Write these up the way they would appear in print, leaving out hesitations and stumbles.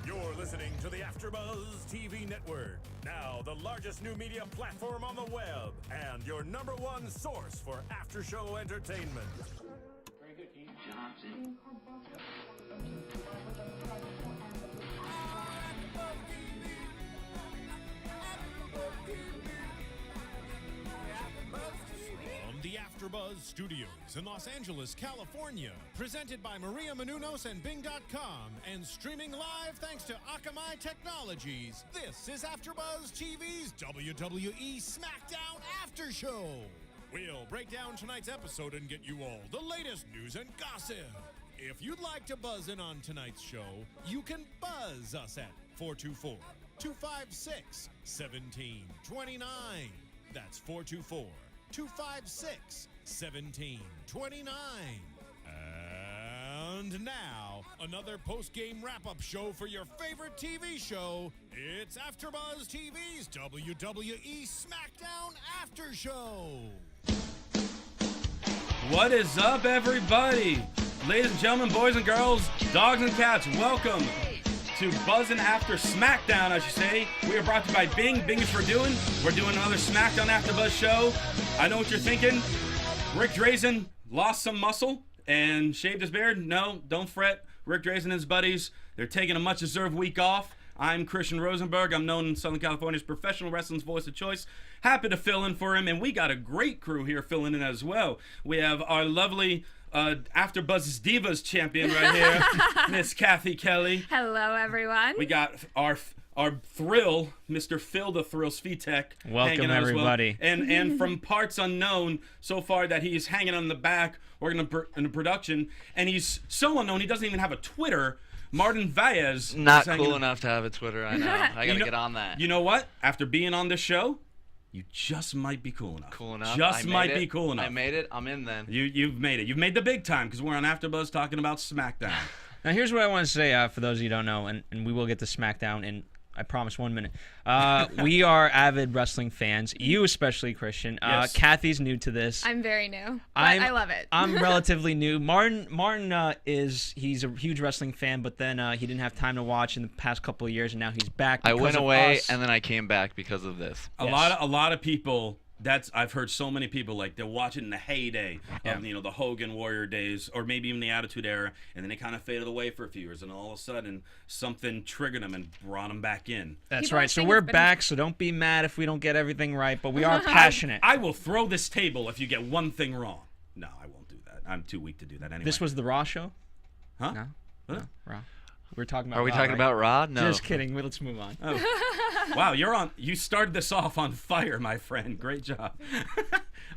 You're listening to the AfterBuzz TV network, now the largest new media platform on the web, and your #1 source for after-show entertainment. Very good, Keith Johnson. From the AfterBuzz Studios in Los Angeles, California, presented by Maria Menounos and Bing.com, and streaming live thanks to Akamai Technologies, this is AfterBuzz TV's WWE SmackDown After Show. We'll break down tonight's episode and get you all the latest news and gossip. If you'd like to buzz in on tonight's show, you can buzz us at 424-256-1729. That's 424-256-1729. And now, another post-game wrap-up show for your favorite TV show. It's AfterBuzz TV's WWE SmackDown After Show. What is up, everybody? Ladies and gentlemen, boys and girls, dogs and cats, welcome to Buzzin' After SmackDown, I should say. We are brought to you by Bing. Bing is for doing. We're doing another SmackDown AfterBuzz show. I know what you're thinking. Rick Drazen lost some muscle and shaved his beard. No, don't fret. Rick Drazen and his buddies, they're taking a much-deserved week off. I'm Christian Rosenberg. I'm known in Southern California's professional wrestling's voice of choice. Happy to fill in for him, and we got a great crew here filling in as well. We have our lovely AfterBuzz's Divas champion right here, Miss Cathy Kelley. Hello, everyone. We got our thrill, Mr. Phil the Thrill Svitek. Welcome, everybody. Well. And from parts unknown so far that he's hanging on the back, working in the production, and he's so unknown he doesn't even have a Twitter. Martin Valles. Not cool enough to have a Twitter, I know. I gotta get on that. You know what? After being on this show, you just might be cool enough. Cool enough. Just might be cool enough. I made it. I'm in then. You've made it. You've made the big time because we're on AfterBuzz talking about SmackDown. Now, here's what I want to say for those of you who don't know, and we will get to SmackDown in, I promise, 1 minute. We are avid wrestling fans. You especially, Christian. Yes. Kathy's new to this. I'm very new. I love it. I'm relatively new. Martin he's a huge wrestling fan, but then he didn't have time to watch in the past couple of years, and now he's back. I went away, us. and then I came back because of this. A lot of people. I've heard so many people like they're watching in the heyday of the Hogan Warrior days, or maybe even the Attitude Era, and then they kind of faded away for a few years, and all of a sudden something triggered them and brought them back in. That's right. So we're back. So don't be mad if we don't get everything right, but we are passionate. I will throw this table if you get one thing wrong. No, I won't do that. I'm too weak to do that anyway. This was the Raw show? Huh? No. What? No, Raw. We're talking about. Are we Raw, talking right? about Raw? No. Just kidding. Let's move on. Oh. Wow, you started this off on fire, my friend. Great job. All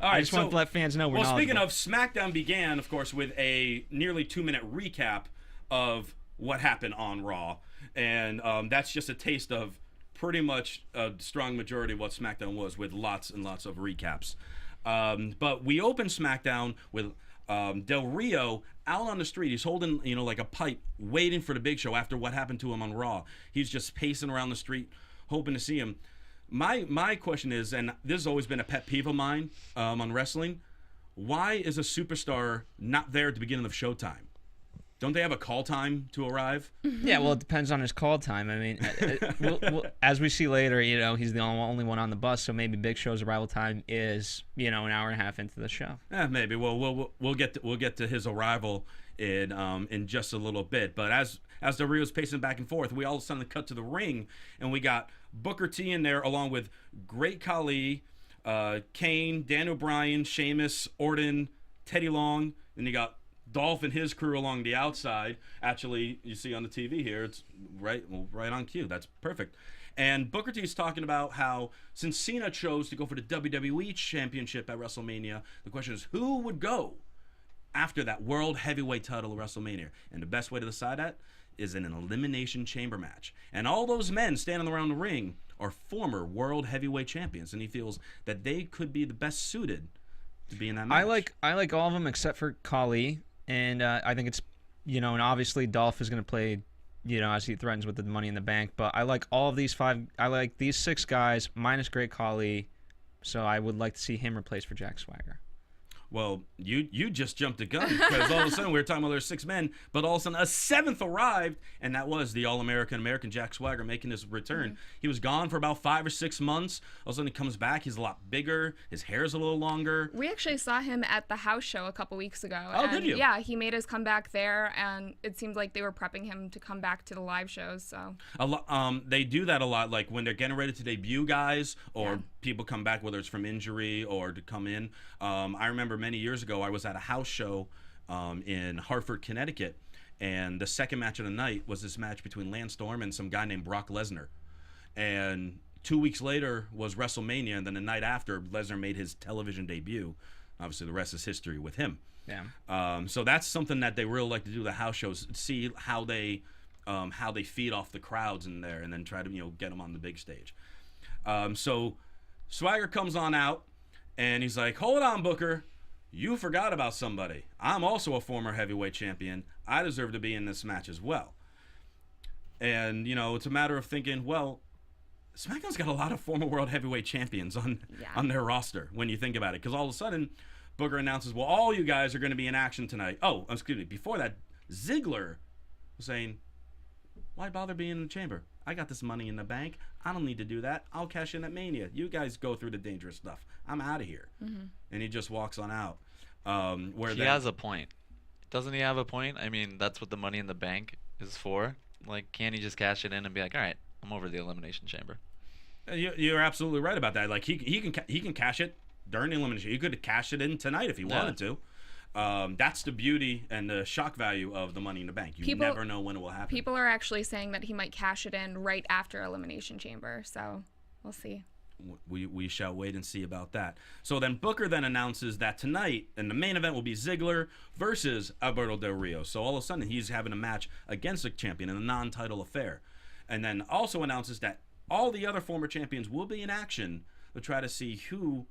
right, I just want to let fans know we're Well, speaking knowledgeable. of, SmackDown began, of course, with a nearly 2-minute recap of what happened on Raw, and that's just a taste of pretty much a strong majority of what SmackDown was, with lots and lots of recaps. But we opened SmackDown with Del Rio out on the street. He's holding, like a pipe, waiting for the Big Show after what happened to him on Raw. He's just pacing around the street, hoping to see him. My question is, and this has always been a pet peeve of mine on wrestling, why is a superstar not there at the beginning of showtime? Don't they have a call time to arrive? Yeah, well, it depends on his call time. I mean, as we see later, he's the only one on the bus, so maybe Big Show's arrival time is, an hour and a half into the show. Maybe. Well, we'll get to his arrival in just a little bit. But as the Rio's pacing back and forth, we all of a sudden cut to the ring, and we got Booker T in there along with Great Khali, Kane, Dan O'Brien, Sheamus, Orton, Teddy Long, and you got Dolph and his crew along the outside. Actually, you see on the TV here, it's right on cue. That's perfect. And Booker T is talking about how since Cena chose to go for the WWE Championship at WrestleMania, the question is who would go after that World Heavyweight title at WrestleMania? And the best way to decide that is in an Elimination Chamber match. And all those men standing around the ring are former World Heavyweight Champions, and he feels that they could be the best suited to be in that match. I like all of them except for Khali. And I think it's, and obviously Dolph is going to play, as he threatens with the Money in the Bank. But I like all of these 5. I like these 6 guys minus Great Khali. So I would like to see him replaced for Jack Swagger. Well, you just jumped the gun because all of a sudden we were talking about there's 6 men, but all of a sudden a 7th arrived, and that was the All-American Jack Swagger making his return. He was gone for about 5 or 6 months. All of a sudden he comes back. He's a lot bigger. His hair's a little longer. We actually saw him at the house show a couple weeks ago. Oh, did you? Yeah, he made his comeback there, and it seemed like they were prepping him to come back to the live shows. So they do that a lot, like when they're getting ready to debut guys, or people come back, whether it's from injury or to come in. I remember many years ago I was at a house show in Hartford, Connecticut, and the second match of the night was this match between Lance Storm and some guy named Brock Lesnar. And 2 weeks later was WrestleMania, and then the night after, Lesnar made his television debut. Obviously, the rest is history with him. Yeah. So that's something that they really like to do, the house shows, see how they feed off the crowds in there, and then try to get them on the big stage. So Swagger comes on out, and he's like, "Hold on, Booker. You forgot about somebody. I'm also a former heavyweight champion. I deserve to be in this match as well." And, it's a matter of thinking, well, SmackDown's got a lot of former world heavyweight champions on their roster when you think about it. Because all of a sudden, Booker announces, well, all you guys are going to be in action tonight. Oh, excuse me. Before that, Ziggler was saying, why bother being in the chamber? I got this money in the bank. I don't need to do that. I'll cash in at Mania. You guys go through the dangerous stuff. I'm out of here. And he just walks on out. He has a point. Doesn't he have a point? I mean, that's what the money in the bank is for. Like, can't he just cash it in and be like, all right, I'm over the Elimination Chamber? You're absolutely right about that. Like, he can cash it during the Elimination. He could cash it in tonight if he wanted to. That's the beauty and the shock value of the Money in the Bank. You never know when it will happen. People are actually saying that he might cash it in right after Elimination Chamber, so we'll see. We shall wait and see about that. So then Booker then announces that tonight, and the main event will be Ziggler versus Alberto Del Rio. So all of a sudden he's having a match against a champion in a non-title affair. And then also announces that all the other former champions will be in action to try to see who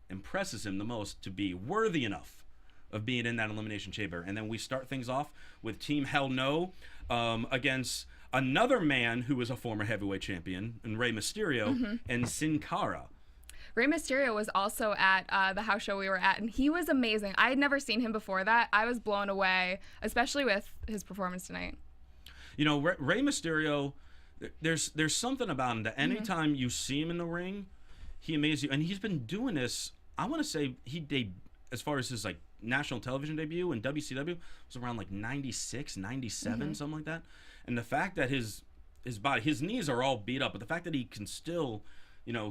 impresses him the most to be worthy enough of being in that Elimination Chamber. And then we start things off with Team Hell No against another man who was a former heavyweight champion, and Rey Mysterio, and Sin Cara. Rey Mysterio was also at the house show we were at, and he was amazing. I had never seen him before that. I was blown away, especially with his performance tonight. Rey Mysterio, there's something about him that anytime you see him in the ring, he amazes you. And he's been doing this, I want to say, as far as his national television debut in WCW, was around 96, 97, something like that. And the fact that his body, his knees are all beat up, but the fact that he can still,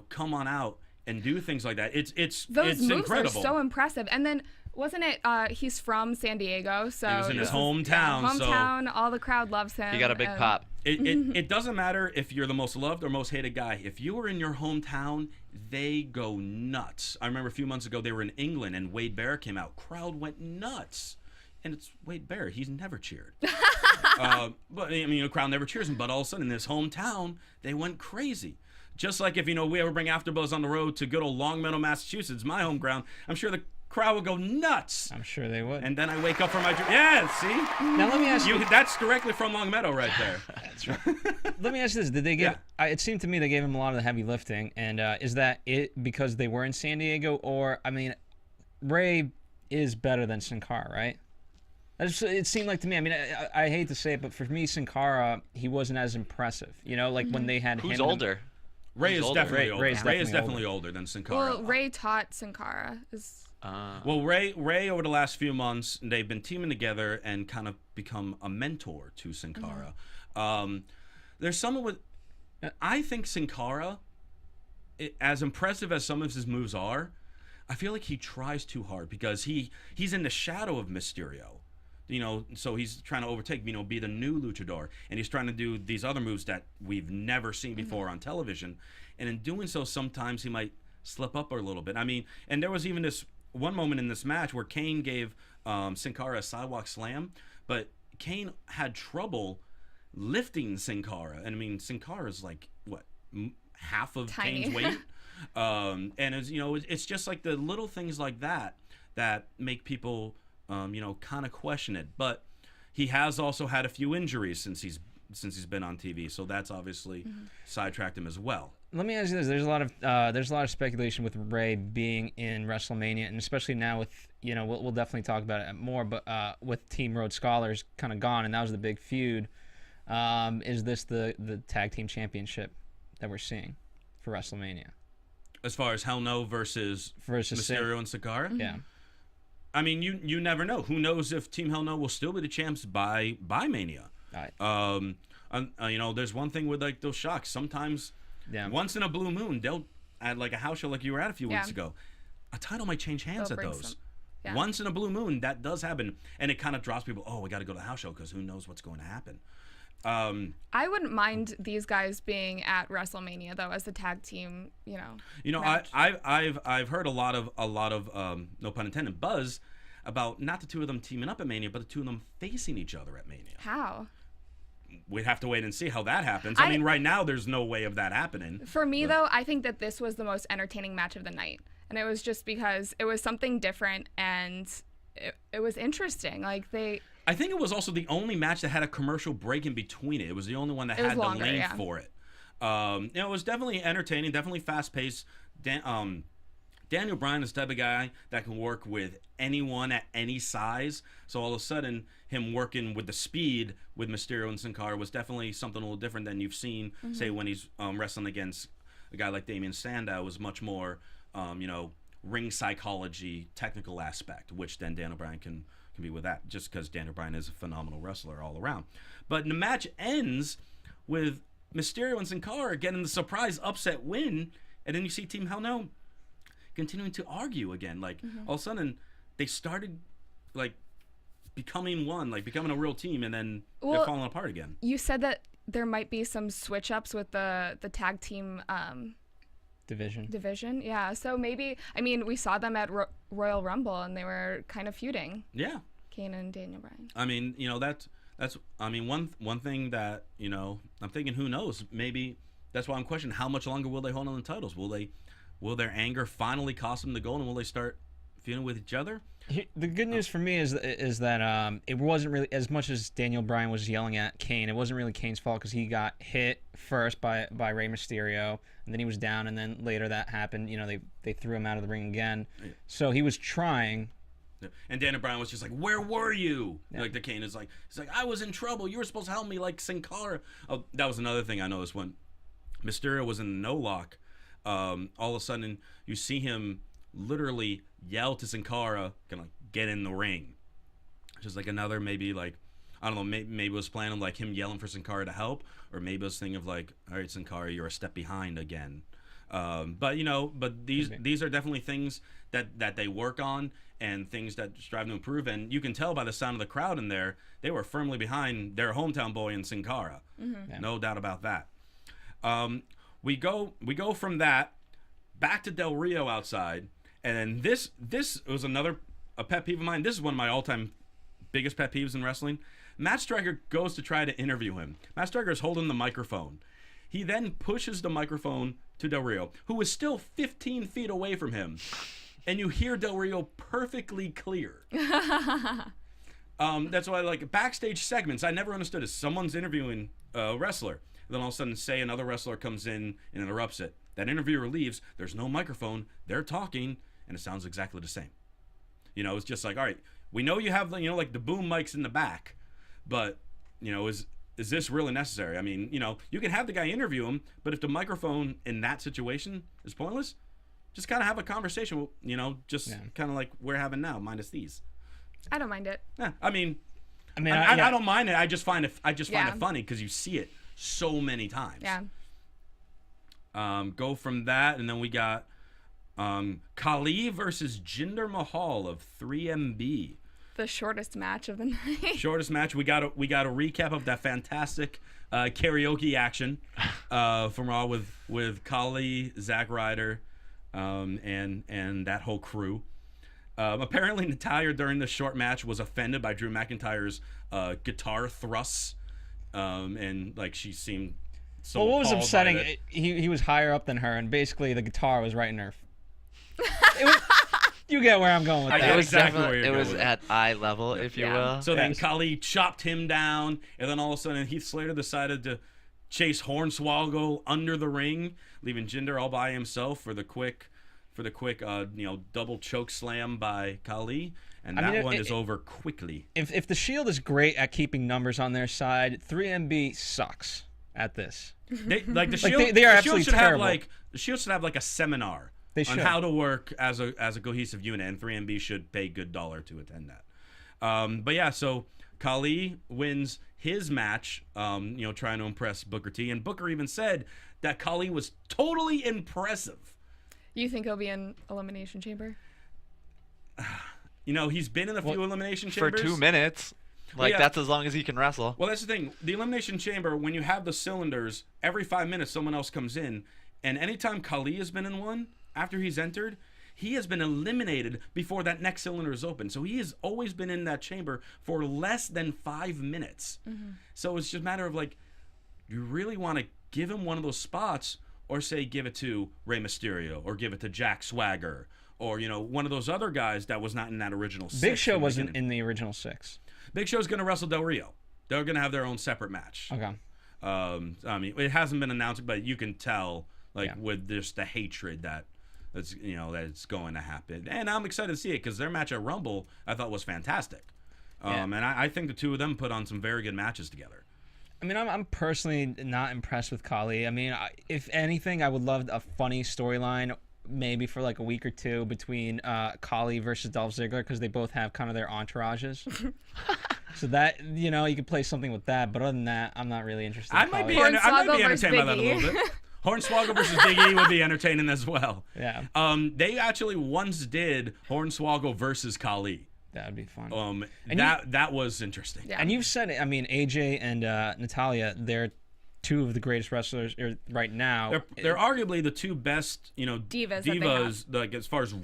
come on out and do things like that, it's those moves incredible. Are so impressive. And then wasn't it? He's from San Diego, so he was in his hometown. So all the crowd loves him. He got a big pop. It doesn't matter if you're the most loved or most hated guy. If you were in your hometown, they go nuts. I remember a few months ago they were in England and Wade Barrett came out. Crowd went nuts. And it's Wade Barrett. He's never cheered. But the crowd never cheers him. But all of a sudden, in his hometown, they went crazy. Just like if we ever bring AfterBuzz on the road to good old Longmeadow, Massachusetts, my home ground, I'm sure the crowd would go nuts. I'm sure they would. And then I wake up from my dream. Yeah, see? Now let me ask you. That's directly from Longmeadow right there. That's right. Let me ask you this: did they give? It seemed to me they gave him a lot of the heavy lifting, and is that it because they were in San Diego, or Ray is better than Sin Cara, right? It seemed like to me. I hate to say it, but for me, Sin Cara, he wasn't as impressive. When they had Who's him. older? Ray is definitely older. Ray is definitely older than Sin Cara. Well, Ray taught Sin Cara. Well, Ray over the last few months, they've been teaming together and kind of become a mentor to Sin Cara. There's someone with. I think Sin Cara, as impressive as some of his moves are, I feel like he tries too hard because he's in the shadow of Mysterio. So he's trying to overtake, be the new luchador. And he's trying to do these other moves that we've never seen before on television. And in doing so, sometimes he might slip up a little bit. And there was even this one moment in this match where Kane gave Sin Cara a sidewalk slam, but Kane had trouble lifting Sin Cara. And Sin Cara's half of Tiny. Kane's weight. And it's just like the little things like that make people kind of question it. But he has also had a few injuries since he's since he's been on TV. So that's obviously sidetracked him as well. Let me ask you this: there's a lot of speculation with Rey being in WrestleMania, and especially now with we'll definitely talk about it more. But with Team Rhodes Scholars kind of gone, and that was the big feud. Is this the tag team championship that we're seeing for WrestleMania? As far as Hell No versus Mysterio and Sakara? Yeah. I mean, you never know. Who knows if Team Hell No will still be the champs by Mania? Right. There's one thing with like those shocks. Sometimes, once in a blue moon, they'll at like a house show like you were at a few weeks ago. A title might change hands at those. Yeah. Once in a blue moon, that does happen, and it kind of drops people. Oh, we got to go to the house show because who knows what's going to happen. I wouldn't mind these guys being at WrestleMania though, as the tag team. Match. I've heard a lot of no pun intended buzz about not the two of them teaming up at Mania, but the two of them facing each other at Mania. How? We'd have to wait and see how that happens. I mean, right now there's no way of that happening. For me though, I think that this was the most entertaining match of the night, and it was just because it was something different and it was interesting. I think it was also the only match that had a commercial break in between it. It was the only one that had the lane for it. It was definitely entertaining, definitely fast-paced. Daniel Bryan is the type of guy that can work with anyone at any size. So all of a sudden, him working with the speed with Mysterio and Sin Cara was definitely something a little different than you've seen, say, when he's wrestling against a guy like Damien Sandow. Was much more, ring psychology, technical aspect, which then Daniel Bryan can be with that, just because Daniel Bryan is a phenomenal wrestler all around. But the match ends with Mysterio and Sin Cara getting the surprise upset win, and then you see Team Hell No continuing to argue again. All of a sudden, they started becoming one, becoming a real team, and then they're falling apart again. You said that there might be some switch ups with the tag team division. Yeah, so maybe, we saw them at Royal Rumble and they were kind of feuding. Yeah, Kane and Daniel Bryan. I mean, that's one thing that I'm thinking, who knows, maybe that's why I'm questioning how much longer will they hold on the titles. Will their anger finally cost them the gold, and will they start feuding with each other? The good news for me is that it wasn't really, as much as Daniel Bryan was yelling at Kane, it wasn't really Kane's fault, because he got hit first by Rey Mysterio, and then he was down, and then later that happened. They threw him out of the ring again. Yeah. So he was trying. Yeah. And Daniel Bryan was just like, "Where were you?" Yeah. Like the Kane is like, he's like, "I was in trouble. You were supposed to help me, like Sin Cara." Oh, that was another thing I noticed when Mysterio was in the no lock. All of a sudden, you see him literally yell to Sin Cara, gonna get in the ring. Just like another, maybe I don't know, maybe it was planning like him yelling for Sin Cara to help, or maybe it was thinking of like, all right, Sin Cara, you're a step behind again. But these are definitely things that they work on, and things that strive to improve. And you can tell by the sound of the crowd in there, they were firmly behind their hometown boy in Sin Cara. Yeah. No doubt about that. We go from that back to Del Rio outside, and then this was a pet peeve of mine. This is one of my all-time biggest pet peeves in wrestling. Matt Striker goes to try to interview him. Matt Striker is holding the microphone. He then pushes the microphone to Del Rio, who is still 15 feet away from him, and you hear Del Rio perfectly clear. That's why, backstage segments, I never understood is someone's interviewing a wrestler. Then all of a sudden, say another wrestler comes in and interrupts it. That interviewer leaves. There's no microphone. They're talking, and it sounds exactly the same. It's just like, all right, we know you have the boom mics in the back, but is this really necessary? I mean, you can have the guy interview him, but if the microphone in that situation is pointless, just kind of have a conversation. Kind of like we're having now, minus these. I don't mind it. Yeah, I don't mind it. I just find it funny because you see it so many times. Yeah. Go from that, and then we got Khali versus Jinder Mahal of 3MB. The shortest match of the night. Shortest match. We got a recap of that fantastic karaoke action from Raw with Khali, Zack Ryder, and that whole crew. Apparently, Natalya during the short match was offended by Drew McIntyre's guitar thrusts, and she seemed so. Well, what was upsetting? He was higher up than her, and basically the guitar was right in her. You get where I'm going with I that. get It was exactly where definitely you're it was going with at eye level, if you will. So then Yes. Khali chopped him down, and then all of a sudden Heath Slater decided to chase Hornswoggle under the ring, leaving Jinder all by himself for the quick double choke slam by Khali, and that one is over quickly. If the Shield is great at keeping numbers on their side, 3MB sucks at this. The Shield, they are the absolutely Shield should terrible. have the Shield should have like a seminar They on should. how to work as a cohesive unit, and 3MB should pay good dollar to attend that. But yeah, so Khali wins his match, trying to impress Booker T, and Booker even said that Khali was totally impressive. You think he'll be in Elimination Chamber? He's been in a few Elimination Chambers. For 2 minutes. That's as long as he can wrestle. Well, that's the thing. The Elimination Chamber, when you have the cylinders, every 5 minutes someone else comes in. And anytime Khali has been in one, after he's entered, he has been eliminated before that next cylinder is open. So he has always been in that chamber for less than 5 minutes. Mm-hmm. So it's just a matter of you really want to give him one of those spots, or say give it to Rey Mysterio, or give it to Jack Swagger, or one of those other guys that was not in that original 6. Big Show wasn't in the original 6. Big Show's going to wrestle Del Rio. They're going to have their own separate match. Okay. It hasn't been announced, but you can tell with just the hatred that it's going to happen. And I'm excited to see it because their match at Rumble I thought was fantastic. And I think the two of them put on some very good matches together. I mean, I'm personally not impressed with Khali. I mean, if anything, I would love a funny storyline, maybe for a week or two, between Khali versus Dolph Ziggler, because they both have kind of their entourages. So that, you could play something with that. But other than that, I'm not really interested. I might be entertained by that a little bit. Hornswoggle versus Big E would be entertaining as well. Yeah. They actually once did Hornswoggle versus Khali. That would be fun. That was interesting. Yeah. And you've said it. I mean, AJ and Natalya, they're two of the greatest wrestlers right now. They're arguably the two best, divas as far as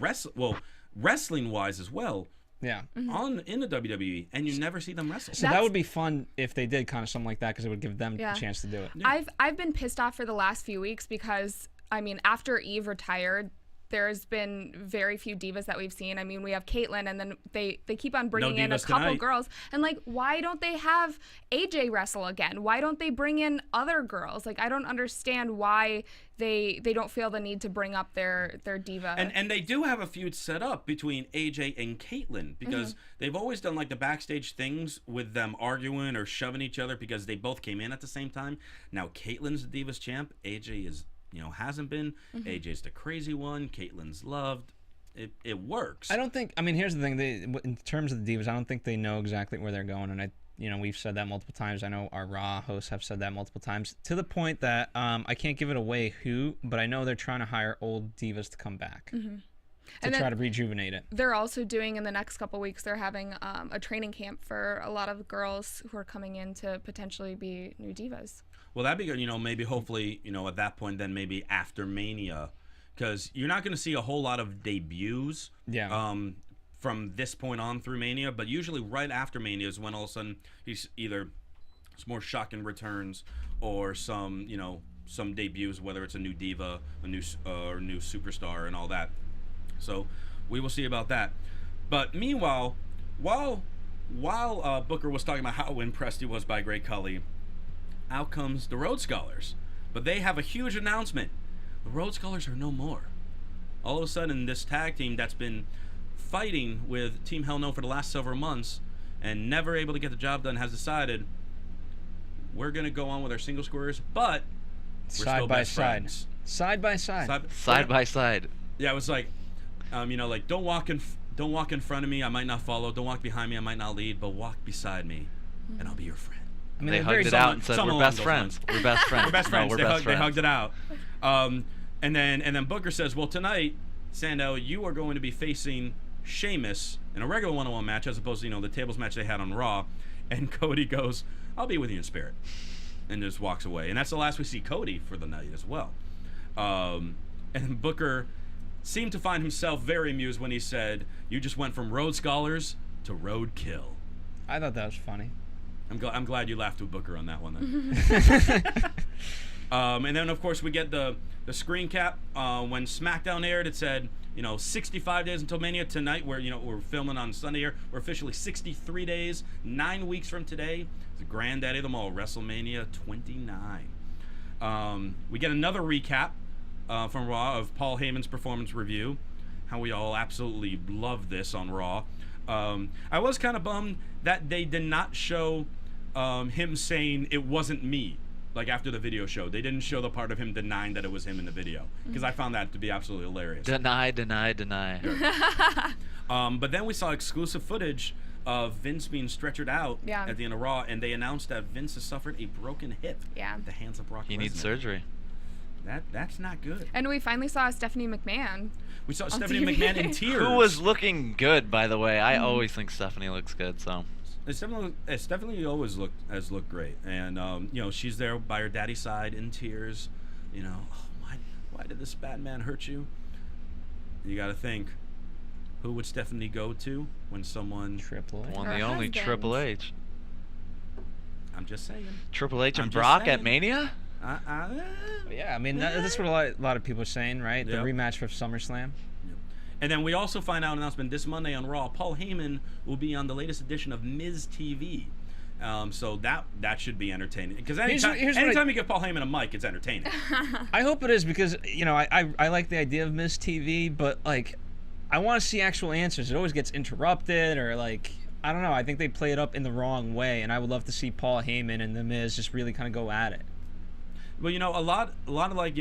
wrestling wise as well. Yeah. In the WWE, and you never see them wrestle. So that would be fun if they did kind of something like that, because it would give them a chance to do it. Yeah. I've been pissed off for the last few weeks because after Eve retired, there's been very few divas that we've seen. I mean, we have Caitlyn, and then they keep on bringing in a couple girls. And why don't they have AJ wrestle again? Why don't they bring in other girls? I don't understand why they don't feel the need to bring up their diva. And they do have a feud set up between AJ and Caitlyn, because they've always done the backstage things with them arguing or shoving each other because they both came in at the same time. Now Caitlyn's the Divas champ. AJ is hasn't been. AJ's the crazy one. Caitlyn's loved. It works. I don't think. I mean, here's the thing. In terms of the divas, I don't think they know exactly where they're going, and we've said that multiple times. I know our Raw hosts have said that multiple times, to the point that I can't give it away who, but I know they're trying to hire old divas to come back to try to rejuvenate it. They're also doing, in the next couple weeks, they're having a training camp for a lot of girls who are coming in to potentially be new divas. Well, that'd be good, maybe hopefully, at that point, then maybe after Mania, because you're not going to see a whole lot of debuts from this point on through Mania, but usually right after Mania is when all of a sudden he's either some more shocking returns or some debuts, whether it's a new diva, a new superstar, and all that. So we will see about that. But meanwhile, while Booker was talking about how impressed he was by Great Khali, out comes the Rhodes Scholars. But they have a huge announcement. The Rhodes Scholars are no more. All of a sudden, this tag team that's been fighting with Team Hell No for the last several months and never able to get the job done has decided we're going to go on with our single squares, but we're still best friends. Side by side. Side by side. Yeah, it was don't walk in front of me, I might not follow. Don't walk behind me, I might not lead. But walk beside me, and I'll be your friend. I mean, they hugged it out and said, "We're best friends. We're best friends. We're best friends." No, we're best friends. They hugged it out. And then Booker says, "Well, tonight, Sandow, you are going to be facing Sheamus in a regular one-on-one match, as opposed to the tables match they had on Raw." And Cody goes, "I'll be with you in spirit," and just walks away. And that's the last we see Cody for the night as well. And Booker seemed to find himself very amused when he said, "You just went from Rhodes Scholars to Roadkill." I thought that was funny. I'm glad you laughed with Booker on that one then. And then, of course, we get the screen cap. When SmackDown aired, it said, 65 days until Mania. Tonight, we're filming on Sunday here. We're officially 63 days, 9 weeks from today. It's the granddaddy of them all, WrestleMania 29. We get another recap from Raw of Paul Heyman's performance review. How we all absolutely love this on Raw. I was kind of bummed that they did not show him saying it wasn't me. Like after the video show, they didn't show the part of him denying that it was him in the video, because I found that to be absolutely hilarious. Deny. But then we saw exclusive footage of Vince being stretchered out at the end of Raw, and they announced that Vince has suffered a broken hip at the hands of Brock Lesnar. He needs surgery. That's not good. And we finally saw Stephanie McMahon. We saw Stephanie McMahon in tears. Who was looking good, by the way. I always think Stephanie looks good, so. Stephanie always has looked great, and she's there by her daddy's side in tears. Why did this bad man hurt you? You got to think, who would Stephanie go to when someone Triple H? One the only Triple H. I'm just saying. Triple H and Brock at Mania? Yeah, I mean that's what a lot of people are saying, right? The rematch for SummerSlam. And then we also find out an announcement this Monday on Raw. Paul Heyman will be on the latest edition of Miz TV. So that should be entertaining. Because anytime you give Paul Heyman a mic, it's entertaining. I hope it is, because I like the idea of Miz TV, but like I want to see actual answers. It always gets interrupted, or like I don't know. I think they play it up in the wrong way, and I would love to see Paul Heyman and the Miz just really kind of go at it. Well, a lot of like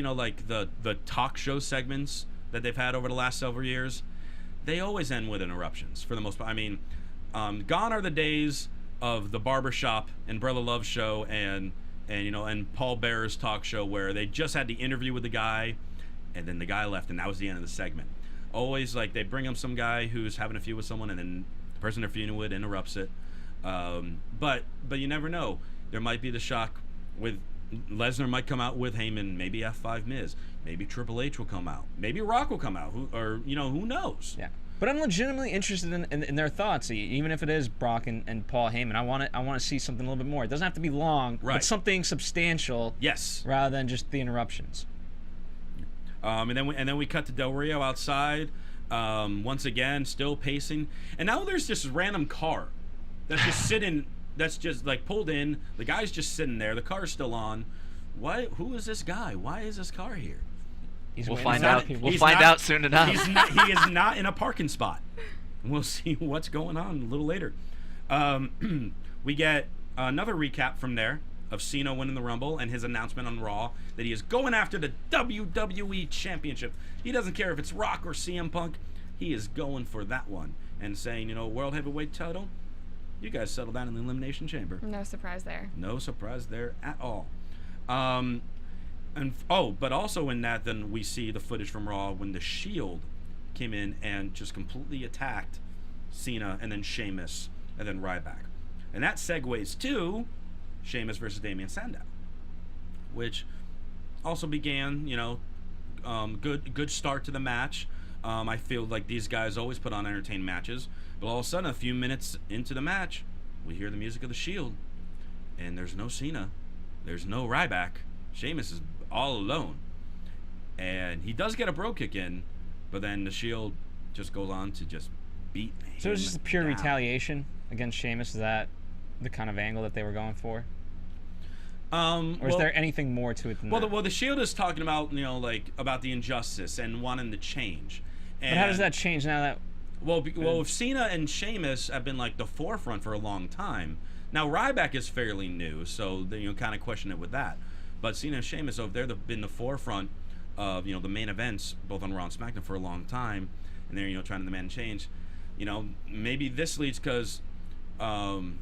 the talk show segments that they've had over the last several years, they always end with interruptions for the most part. I mean, gone are the days of the barbershop and Brother Love show and Paul Bearer's talk show where they just had the interview with the guy and then the guy left and that was the end of the segment. Always like they bring up some guy who's having a feud with someone and then the person they're feuding with interrupts it. But you never know. There might be the shock with Lesnar might come out with Heyman, maybe F5 Miz, maybe Triple H will come out, maybe Rock will come out, who knows? Yeah. But I'm legitimately interested in their thoughts, even if it is Brock and Paul Heyman. I want to see something a little bit more. It doesn't have to be long, but something substantial. Yes. Rather than just the interruptions. And then we cut to Del Rio outside, once again, still pacing, and now there's this random car that's just sitting. That's just like pulled in. The guy's just sitting there. The car's still on. Who is this guy? Why is this car here? We'll find out. We'll find out soon enough. He is not in a parking spot. We'll see what's going on a little later. We get another recap from there of Cena winning the Rumble and his announcement on Raw that he is going after the WWE Championship. He doesn't care if it's Rock or CM Punk. He is going for that one and saying, World Heavyweight title, you guys settle down in the Elimination Chamber. No surprise there. No surprise there at all. But also in that, then we see the footage from Raw when the Shield came in and just completely attacked Cena and then Sheamus and then Ryback. And that segues to Sheamus versus Damian Sandow, which also began, good start to the match. I feel like these guys always put on entertaining matches, but all of a sudden, a few minutes into the match, we hear the music of the Shield, and there's no Cena, there's no Ryback. Sheamus is all alone, and he does get a bro kick in, but then the Shield just goes on to just beat him. So it's just a pure retaliation against Sheamus. Is that the kind of angle that they were going for? Or is there anything more to it than that? Well, the Shield is talking about, about the injustice and wanting to change. And, but how does that change now that... Well, if Cena and Sheamus have been, the forefront for a long time. Now, Ryback is fairly new, so they, kind of question it with that. But Cena and Sheamus, they've been the forefront of, the main events, both on Raw and SmackDown for a long time. And they're, trying to demand change. Maybe this leads because who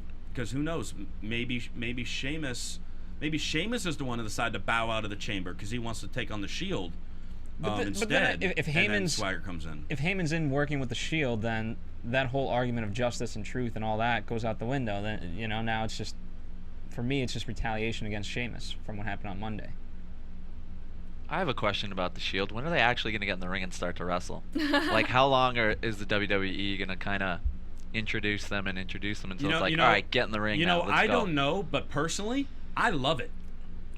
knows? Maybe Sheamus is the one to decide to bow out of the chamber because he wants to take on the Shield instead. But then if Heyman's, and then Swagger comes in. If Heyman's in working with the Shield, then that whole argument of justice and truth and all that goes out the window. Then now it's just, for me, it's just retaliation against Sheamus from what happened on Monday. I have a question about the Shield. When are they actually going to get in the ring and start to wrestle? How long is the WWE going to kind of introduce them until it's like, all right, get in the ring now, let's I go. don't know, but personally, I love it.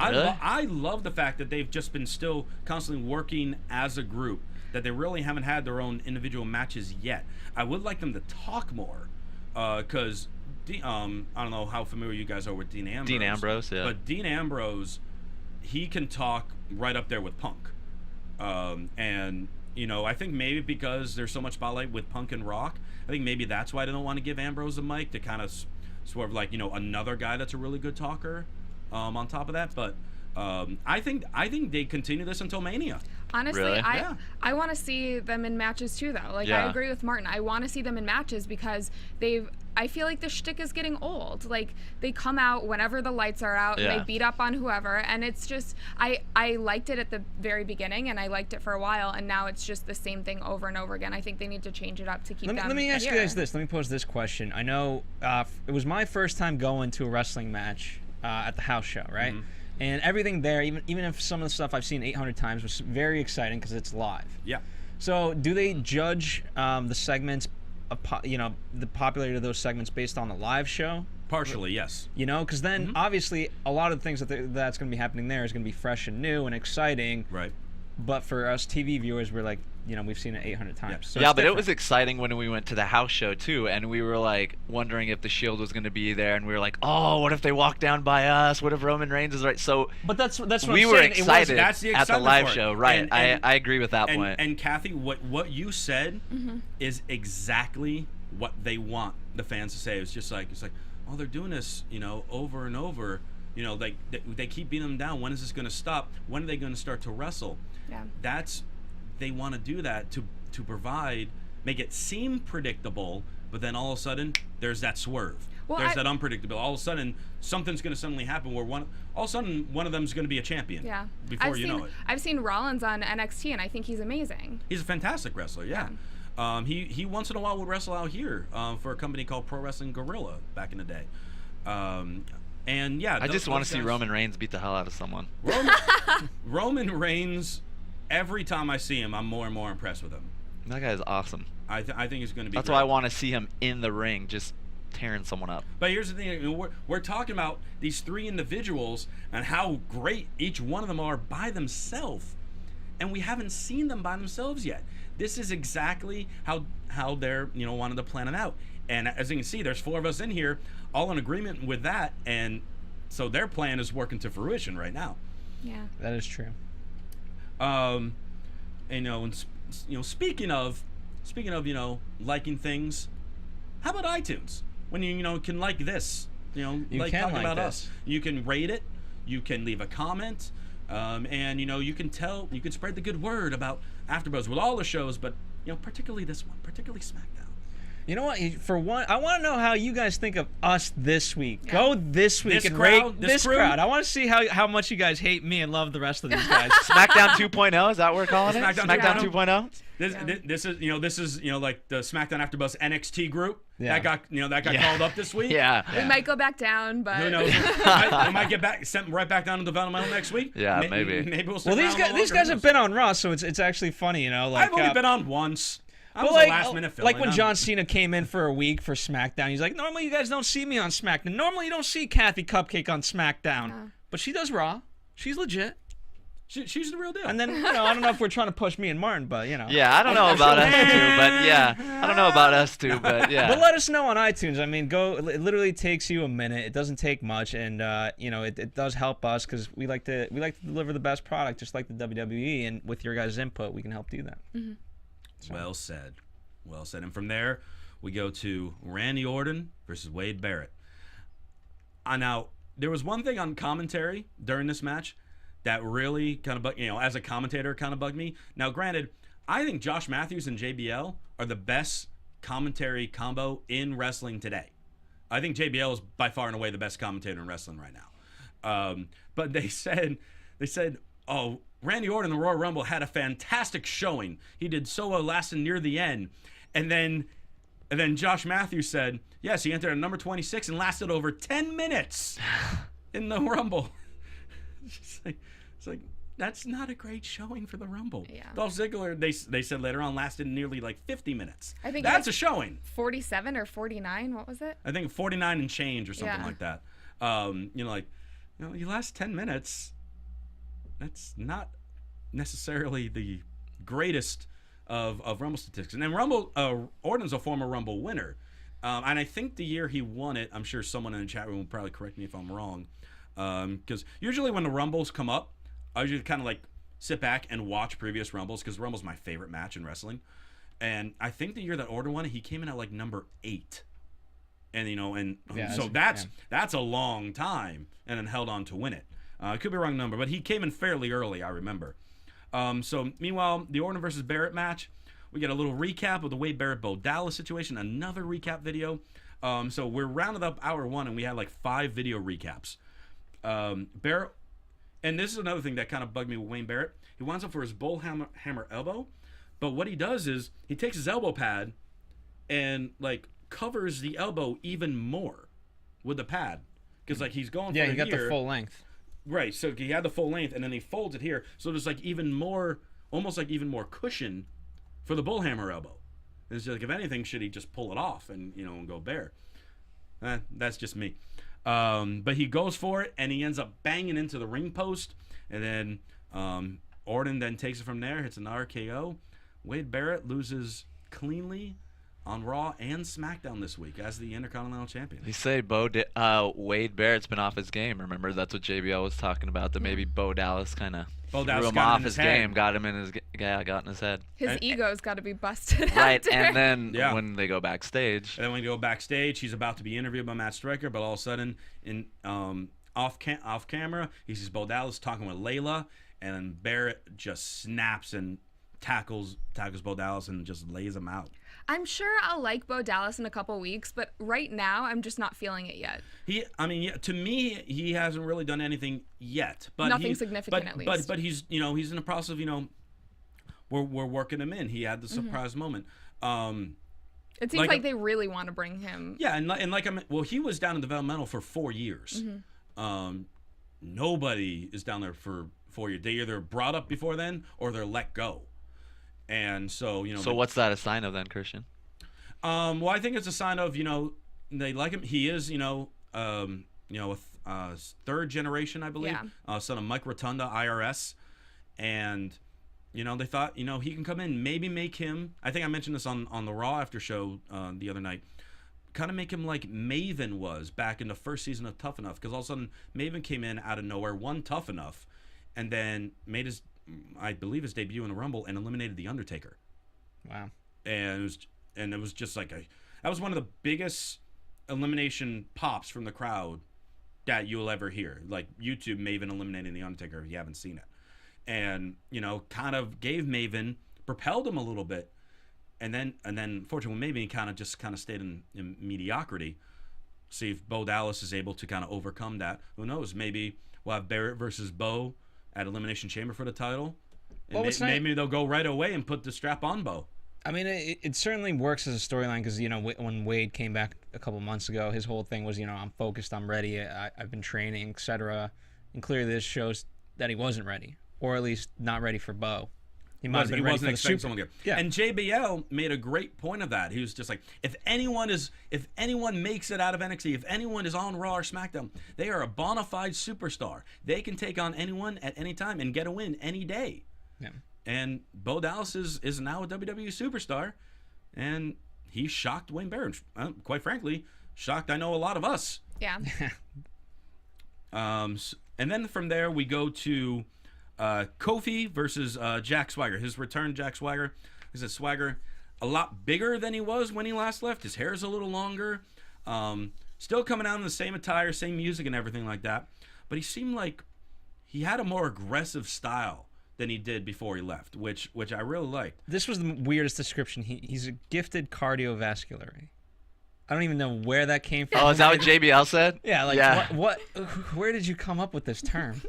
Really? I love the fact that they've just been still constantly working as a group. that they really haven't had their own individual matches yet. I would like them to talk more, because I don't know how familiar you guys are with Dean Ambrose. Dean Ambrose, yeah. But Dean Ambrose, he can talk right up there with Punk. And, you know, I think maybe because there's so much spotlight with Punk and Rock, I think maybe that's why they don't want to give Ambrose a mic, to kind of sort of like, you know, another guy that's a really good talker on top of that. But I think they continue this until Mania. Honestly, Really? I want to see them in matches too, though. Like, I agree with Martin. I want to see them in matches because I feel like the shtick is getting old. Like, they come out whenever the lights are out and they beat up on whoever, and it's just I liked it at the very beginning and I liked it for a while, and now it's just the same thing over and over again. I think they need to change it up to keep them. Let me ask you guys this. Let me pose this question. I know it was my first time going to a wrestling match at the house show, right? Mm-hmm. And everything there, even if some of the stuff I've seen 800 times, was very exciting because it's live. Yeah. So do they judge the segments, the popularity of those segments based on the live show? Partially, yes. You know, because then obviously a lot of the things that's going to be happening there is going to be fresh and new and exciting. Right. But for us TV viewers, we're like, you know, we've seen it 800 times. Yeah, So yeah, but it was exciting when we went to the house show too, and we were like wondering if the Shield was going to be there, and we were like, oh, what if they walk down by us? What if Roman Reigns is right? So but that's what we I'm were saying. excited that's the at the excitement live for it. show, right? And I agree with that point. And Cathy, what you said is exactly what they want the fans to say. It's like, oh, they're doing this, you know, over and over. You know, like they keep beating them down. When is this going to stop? When are they going to start to wrestle? Yeah. They want to do that to provide, make it seem predictable, but then all of a sudden there's that swerve. Well, there's that unpredictable. All of a sudden something's going to suddenly happen where all of a sudden one of them's going to be a champion. Yeah. Before you know it. I've seen Rollins on NXT, and I think he's amazing. He's a fantastic wrestler. Yeah. He once in a while would wrestle out here for a company called Pro Wrestling Guerrilla back in the day. And yeah, I just want to see Roman Reigns beat the hell out of someone. Roman Reigns. Every time I see him, I'm more and more impressed with him. That guy is awesome. I think he's going to be. That's great. why I want to see him in the ring, just tearing someone up. But here's the thing: you know, we're talking about these three individuals and how great each one of them are by themselves, and we haven't seen them by themselves yet. This is exactly how they're wanting to plan it out. And as you can see, there's 4 of us in here, all in agreement with that, and so their plan is working to fruition right now. Yeah, that is true. Speaking of liking things, how about iTunes? When you can like this, you like can talking like about this. us, you can rate it, you can leave a comment, and you can spread the good word about AfterBuzz with all the shows, but particularly this one, particularly SmackDown. You know what? For one, I want to know how you guys think of us this week. Yeah. Go this week and crowd, rate this crowd. I want to see how much you guys hate me and love the rest of these guys. SmackDown 2.0, is that what we're calling it? SmackDown 2.0. This is like the SmackDown AfterBuzz NXT group that got called up this week. Yeah. We might go back down, but who knows? we might get sent right back down to developmental next week. Yeah, maybe. Maybe we'll. Well, these guys have been on Raw, so it's actually funny, I've only been on once. Well, like when John Cena came in for a week for SmackDown, he's like, normally you guys don't see me on SmackDown. Normally you don't see Cathy Cupcake on SmackDown, but she does Raw. She's legit. She's the real deal. And then I don't know if we're trying to push me and Martin, but Yeah, I don't know about us too, but yeah, I don't know about us too, but yeah. But let us know on iTunes. I mean, it literally takes you a minute. It doesn't take much, and it does help us because we like to deliver the best product, just like the WWE. And with your guys' input, we can help do that. Mm-hmm. So. Well said. And from there, we go to Randy Orton versus Wade Barrett. Now, there was one thing on commentary during this match that really kind of bugged, as a commentator, kind of bugged me. Now, granted, I think Josh Matthews and JBL are the best commentary combo in wrestling today. I think JBL is by far and away the best commentator in wrestling right now. But they said, oh, Randy Orton in the Royal Rumble had a fantastic showing. He did so well lasting near the end. And then Josh Matthews said, yes, he entered at number 26 and lasted over 10 minutes in the Rumble. It's like that's not a great showing for the Rumble. Yeah. Dolph Ziggler, they said later on, lasted nearly like 50 minutes. I think that's a showing. 47 or 49, what was it? I think 49 and change or something like that. You last 10 minutes. That's not necessarily the greatest of Rumble statistics. And then Orton's a former Rumble winner. And I think the year he won it, I'm sure someone in the chat room will probably correct me if I'm wrong. Because usually when the Rumbles come up, I usually kind of like sit back and watch previous Rumbles, because Rumble's my favorite match in wrestling. And I think the year that Orton won it, he came in at like number 8. And, so that's a long time, and then held on to win it. I could be wrong number, but he came in fairly early, I remember. So meanwhile, the Orton versus Barrett match, we get a little recap of the Wade Barrett-Bo Dallas situation, another recap video. So we're rounded up hour 1, and we had like 5 video recaps. Barrett, and this is another thing that kind of bugged me with Wayne Barrett. He winds up for his bull hammer elbow, but what he does is he takes his elbow pad and like covers the elbow even more with the pad, because like he's going for he got the full length. Right, so he had the full length, and then he folds it here, so there's like even more, almost like even more cushion for the bullhammer elbow. And it's like, if anything, should he just pull it off and and go bare? That's just me. But he goes for it, and he ends up banging into the ring post, and then Orton then takes it from there, hits an RKO. Wade Barrett loses cleanly on Raw and SmackDown this week as the Intercontinental Champion. They say Wade Barrett's been off his game. Remember, that's what JBL was talking about, that maybe Bo Dallas kind of threw him off his game, got him in his got in his head. His ego's got to be busted. Right, and then when they go backstage. And then when you go backstage, he's about to be interviewed by Matt Striker, but all of a sudden, off camera, he sees Bo Dallas talking with Layla, and then Barrett just snaps and tackles Bo Dallas and just lays him out. I'm sure I'll like Bo Dallas in a couple weeks, but right now I'm just not feeling it yet. To me, he hasn't really done anything yet. But nothing significant, at least. But he's he's in the process of we're working him in. He had the surprise moment. It seems like they really want to bring him. Yeah, and he was down in developmental for 4 years. Nobody is down there for 4 years. They either brought up before then or they're let go. And so, So what's that a sign of then, Christian? Well, I think it's a sign of, they like him. He is, a third generation, I believe. Yeah. Son of Mike Rotunda, IRS. And, they thought, he can come in, maybe make him, I think I mentioned this on the Raw After Show the other night, kind of make him like Maven was back in the first season of Tough Enough. Because all of a sudden, Maven came in out of nowhere, won Tough Enough, and then made his debut in the Rumble and eliminated The Undertaker. Wow. And it was just like that was one of the biggest elimination pops from the crowd that you'll ever hear. Like YouTube Maven eliminating The Undertaker if you haven't seen it. And, kind of gave Maven, propelled him a little bit. And then fortunately Maven kind of stayed in mediocrity. See if Bo Dallas is able to kind of overcome that. Who knows? Maybe we'll have Barrett versus Bo at Elimination Chamber for the title. And maybe they'll go right away and put the strap on Bo. I mean, it certainly works as a storyline because, when Wade came back a couple months ago, his whole thing was, I'm focused, I'm ready, I've been training, etc. And clearly this shows that he wasn't ready, or at least not ready for Bo. He wasn't expecting someone to get. Yeah. And JBL made a great point of that. He was just like, if anyone makes it out of NXT, if anyone is on Raw or SmackDown, they are a bona fide superstar. They can take on anyone at any time and get a win any day. Yeah. And Bo Dallas is now a WWE superstar, and he shocked Wayne Barrett. Quite frankly, shocked I know a lot of us. Yeah. And then from there we go to Kofi versus Jack Swagger. His return, Jack Swagger. Is it Swagger? A lot bigger than he was when he last left. His hair's a little longer. Still coming out in the same attire, same music and everything like that. But he seemed like he had a more aggressive style than he did before he left, which I really liked. This was the weirdest description. He's a gifted cardiovascular. I don't even know where that came from. Oh, is that what JBL said? Yeah, What? Where did you come up with this term?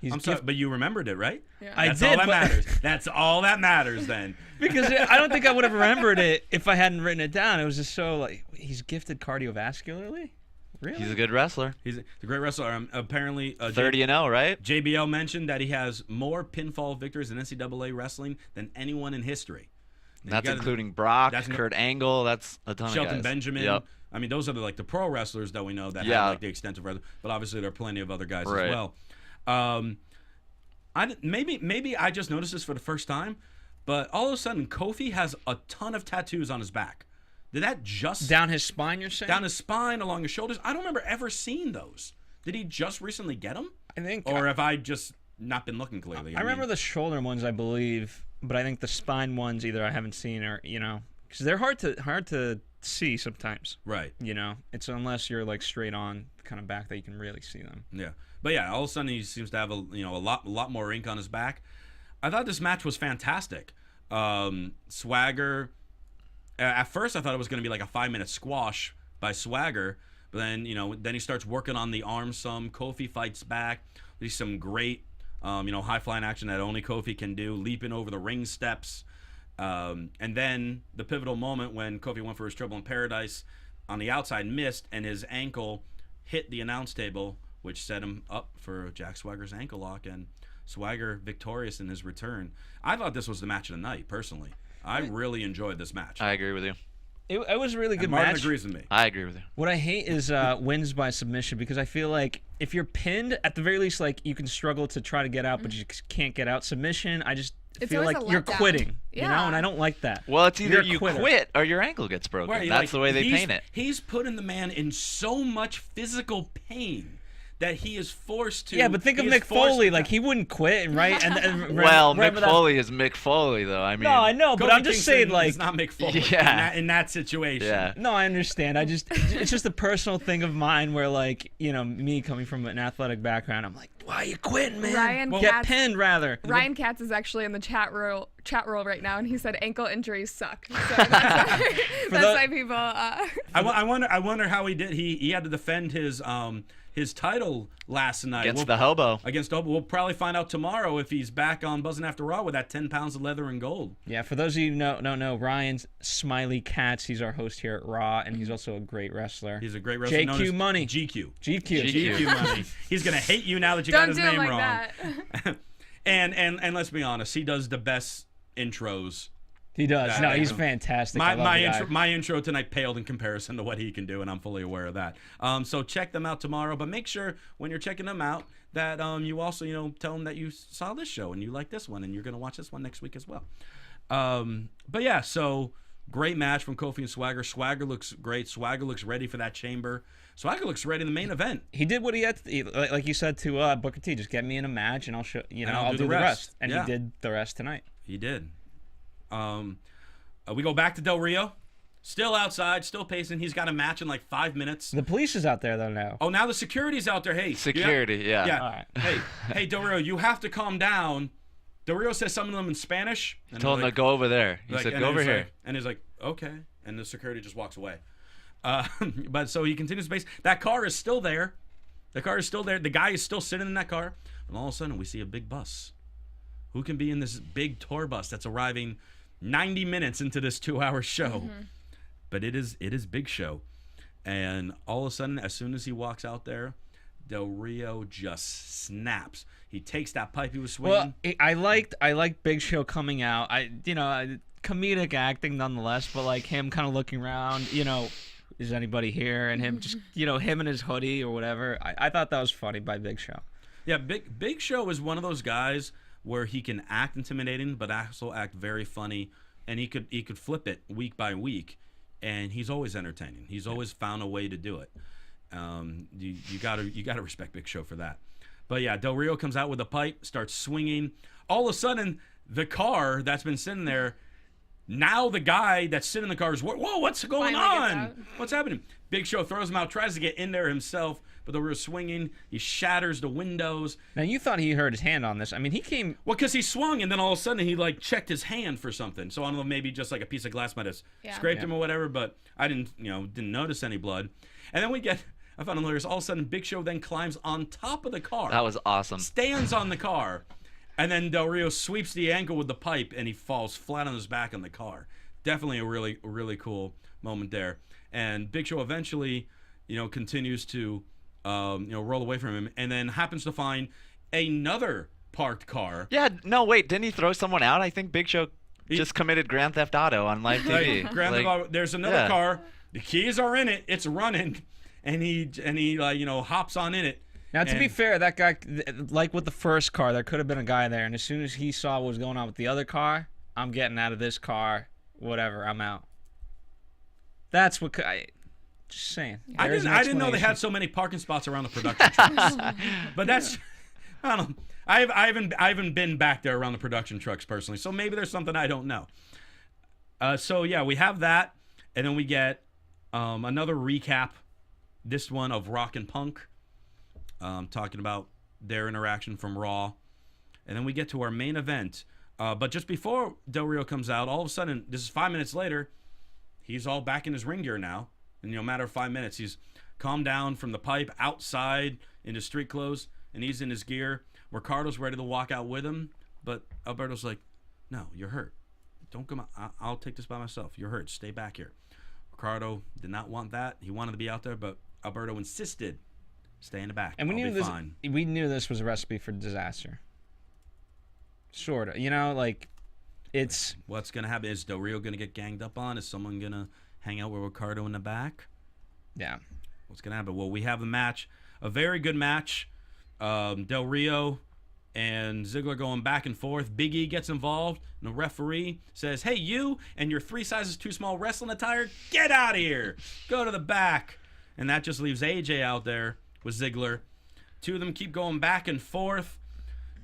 I'm sorry, but you remembered it, right? Yeah. That's all that matters. That's all that matters then. Because I don't think I would have remembered it if I hadn't written it down. It was just so like, he's gifted cardiovascularly? Really? He's a good wrestler. He's a great wrestler. Apparently, 30-0, right? JBL mentioned that he has more pinfall victories in NCAA wrestling than anyone in history. And that's including Brock, Kurt Angle. That's a ton of guys. Shelton Benjamin. Yep. I mean, those are the pro wrestlers that we know that have like the extensive wrestling. But obviously, there are plenty of other guys as well. Maybe I just noticed this for the first time. but all of a sudden, Kofi has a ton of tattoos on his back. Did that just... Down his spine, you're saying? Down his spine, along his shoulders. I don't remember ever seeing those. Did he just recently get them? I think... Or have I just not been looking clearly? I remember the shoulder ones, I believe, but I think the spine ones either I haven't seen or, because they're hard to see sometimes. Right. It's unless you're like straight on kind of back that you can really see them. Yeah. But yeah, all of a sudden he seems to have a lot more ink on his back. I thought this match was fantastic. Swagger... At first, I thought it was going to be like a 5-minute squash by Swagger, but then then he starts working on the arm some. Kofi fights back. There's some great, high flying action that only Kofi can do, leaping over the ring steps, and then the pivotal moment when Kofi went for his triple in paradise on the outside, missed, and his ankle hit the announce table, which set him up for Jack Swagger's ankle lock, and Swagger victorious in his return. I thought this was the match of the night, personally. I really enjoyed this match. I agree with you. It was a really good Martin match. agrees with me. I agree with you. What I hate is wins by submission, because I feel like if you're pinned, at the very least, like you can struggle to try to get out, but you can't get out. Submission, I just feel like you're quitting, and I don't like that. Well, it's either you quit or your ankle gets broken. Right, That's the way they paint it. He's putting the man in so much physical pain that he is forced to. Yeah, but think of Mick Foley. Like, he wouldn't quit, right? Well, Mick Foley is Mick Foley, though. I mean, no, I know, but I'm just saying, like, it's not Mick Foley. Yeah. in that situation. Yeah. No, I understand. It's just a personal thing of mine where, like, me coming from an athletic background, I'm like, why are you quitting, man? Get pinned, rather. Ryan Katz is actually in the chat room right now, and he said ankle injuries suck. So that's why people. I wonder how he did. He had to defend his title last night against the hobo. We'll probably find out tomorrow if he's back on Buzzing After Raw with that 10 pounds of leather and gold. Yeah, for those of you who don't know, Ryan's Smiley Katz. He's our host here at Raw, and he's also a great wrestler. He's a great wrestler. JQ Money. GQ Money. He's gonna hate you now that you got his name wrong. That. and let's be honest, he does the best intros. He does. No, he's fantastic. My intro tonight paled in comparison to what he can do, and I'm fully aware of that. So check them out tomorrow, but make sure when you're checking them out that you also tell them that you saw this show and you like this one, and you're gonna watch this one next week as well. But yeah, so great match from Kofi and Swagger. Swagger looks great. Swagger looks ready for that chamber. Swagger looks ready in the main event. He did what he had to, like you said to Booker T. Just get me in a match, and I'll show I'll do the rest. And he did the rest tonight. He did. We go back to Del Rio, still outside, still pacing. He's got a match in like 5 minutes. The police is out there though now. Oh, now the security's out there. Hey, security, yeah. All right. hey, Del Rio, you have to calm down. Del Rio says something to them in Spanish. And told him to go over there. He said, go over here. And he's like, okay. And the security just walks away. But so he continues to pace. That car is still there. The car is still there. The guy is still sitting in that car. And all of a sudden, we see a big bus. Who can be in this big tour bus that's arriving 90 minutes into this 2-hour show? Mm-hmm. But it is Big Show. And all of a sudden, as soon as he walks out there, Del Rio just snaps. He takes that pipe he was swinging. Well, I liked Big Show coming out. Comedic acting nonetheless, but like him kind of looking around, is anybody here? And him just, him in his hoodie or whatever. I thought that was funny by Big Show. Yeah, Big Show is one of those guys where he can act intimidating, but also act very funny, and he could flip it week by week, and he's always entertaining. He's always found a way to do it. You gotta respect Big Show for that. But yeah, Del Rio comes out with a pipe, starts swinging. All of a sudden, the car that's been sitting there, now the guy that's sitting in the car is, whoa, what's going on? What's happening? Big Show throws him out, tries to get in there himself, but Del Rio's swinging. He shatters the windows. Now, you thought he hurt his hand on this. I mean, he came... Well, because he swung, and then all of a sudden he, checked his hand for something. So I don't know, maybe just like a piece of glass might have scraped him or whatever, but I didn't notice any blood. And then I found it hilarious. All of a sudden, Big Show then climbs on top of the car. That was awesome. Stands on the car. And then Del Rio sweeps the ankle with the pipe, and he falls flat on his back on the car. Definitely a really, really cool moment there. And Big Show eventually, continues to, roll away from him, and then happens to find another parked car. Yeah, no, wait, didn't he throw someone out? I think Big Show just committed Grand Theft Auto on live TV. Grand Theft Auto. There's another car. The keys are in it. It's running, and he hops on in it. Now, to be fair, that guy, like with the first car, there could have been a guy there, and as soon as he saw what was going on with the other car, I'm getting out of this car, whatever, I'm out. That's what just saying. I didn't know they had so many parking spots around the production trucks. But that's, I don't know. I haven't been back there around the production trucks personally, so maybe there's something I don't know. So yeah, we have that, and then we get another recap. This one of Rock and Punk, talking about their interaction from Raw, and then we get to our main event. But just before Del Rio comes out, all of a sudden, this is 5 minutes later, he's all back in his ring gear now. And, matter of 5 minutes, he's calmed down from the pipe outside into street clothes, and he's in his gear. Ricardo's ready to walk out with him, but Alberto's like, no, you're hurt. Don't come out. I'll take this by myself. You're hurt. Stay back here. Ricardo did not want that. He wanted to be out there, but Alberto insisted, stay in the back. And we knew this was a recipe for disaster. Sort of. It's... What's going to happen? Is Del Rio going to get ganged up on? Is someone going to hang out with Ricardo in the back? Yeah. What's going to happen? Well, we have a match, a very good match. Del Rio and Ziggler going back and forth. Big E gets involved, and the referee says, hey, you and your 3 sizes too small wrestling attire, get out of here. Go to the back. And that just leaves AJ out there with Ziggler. Two of them keep going back and forth.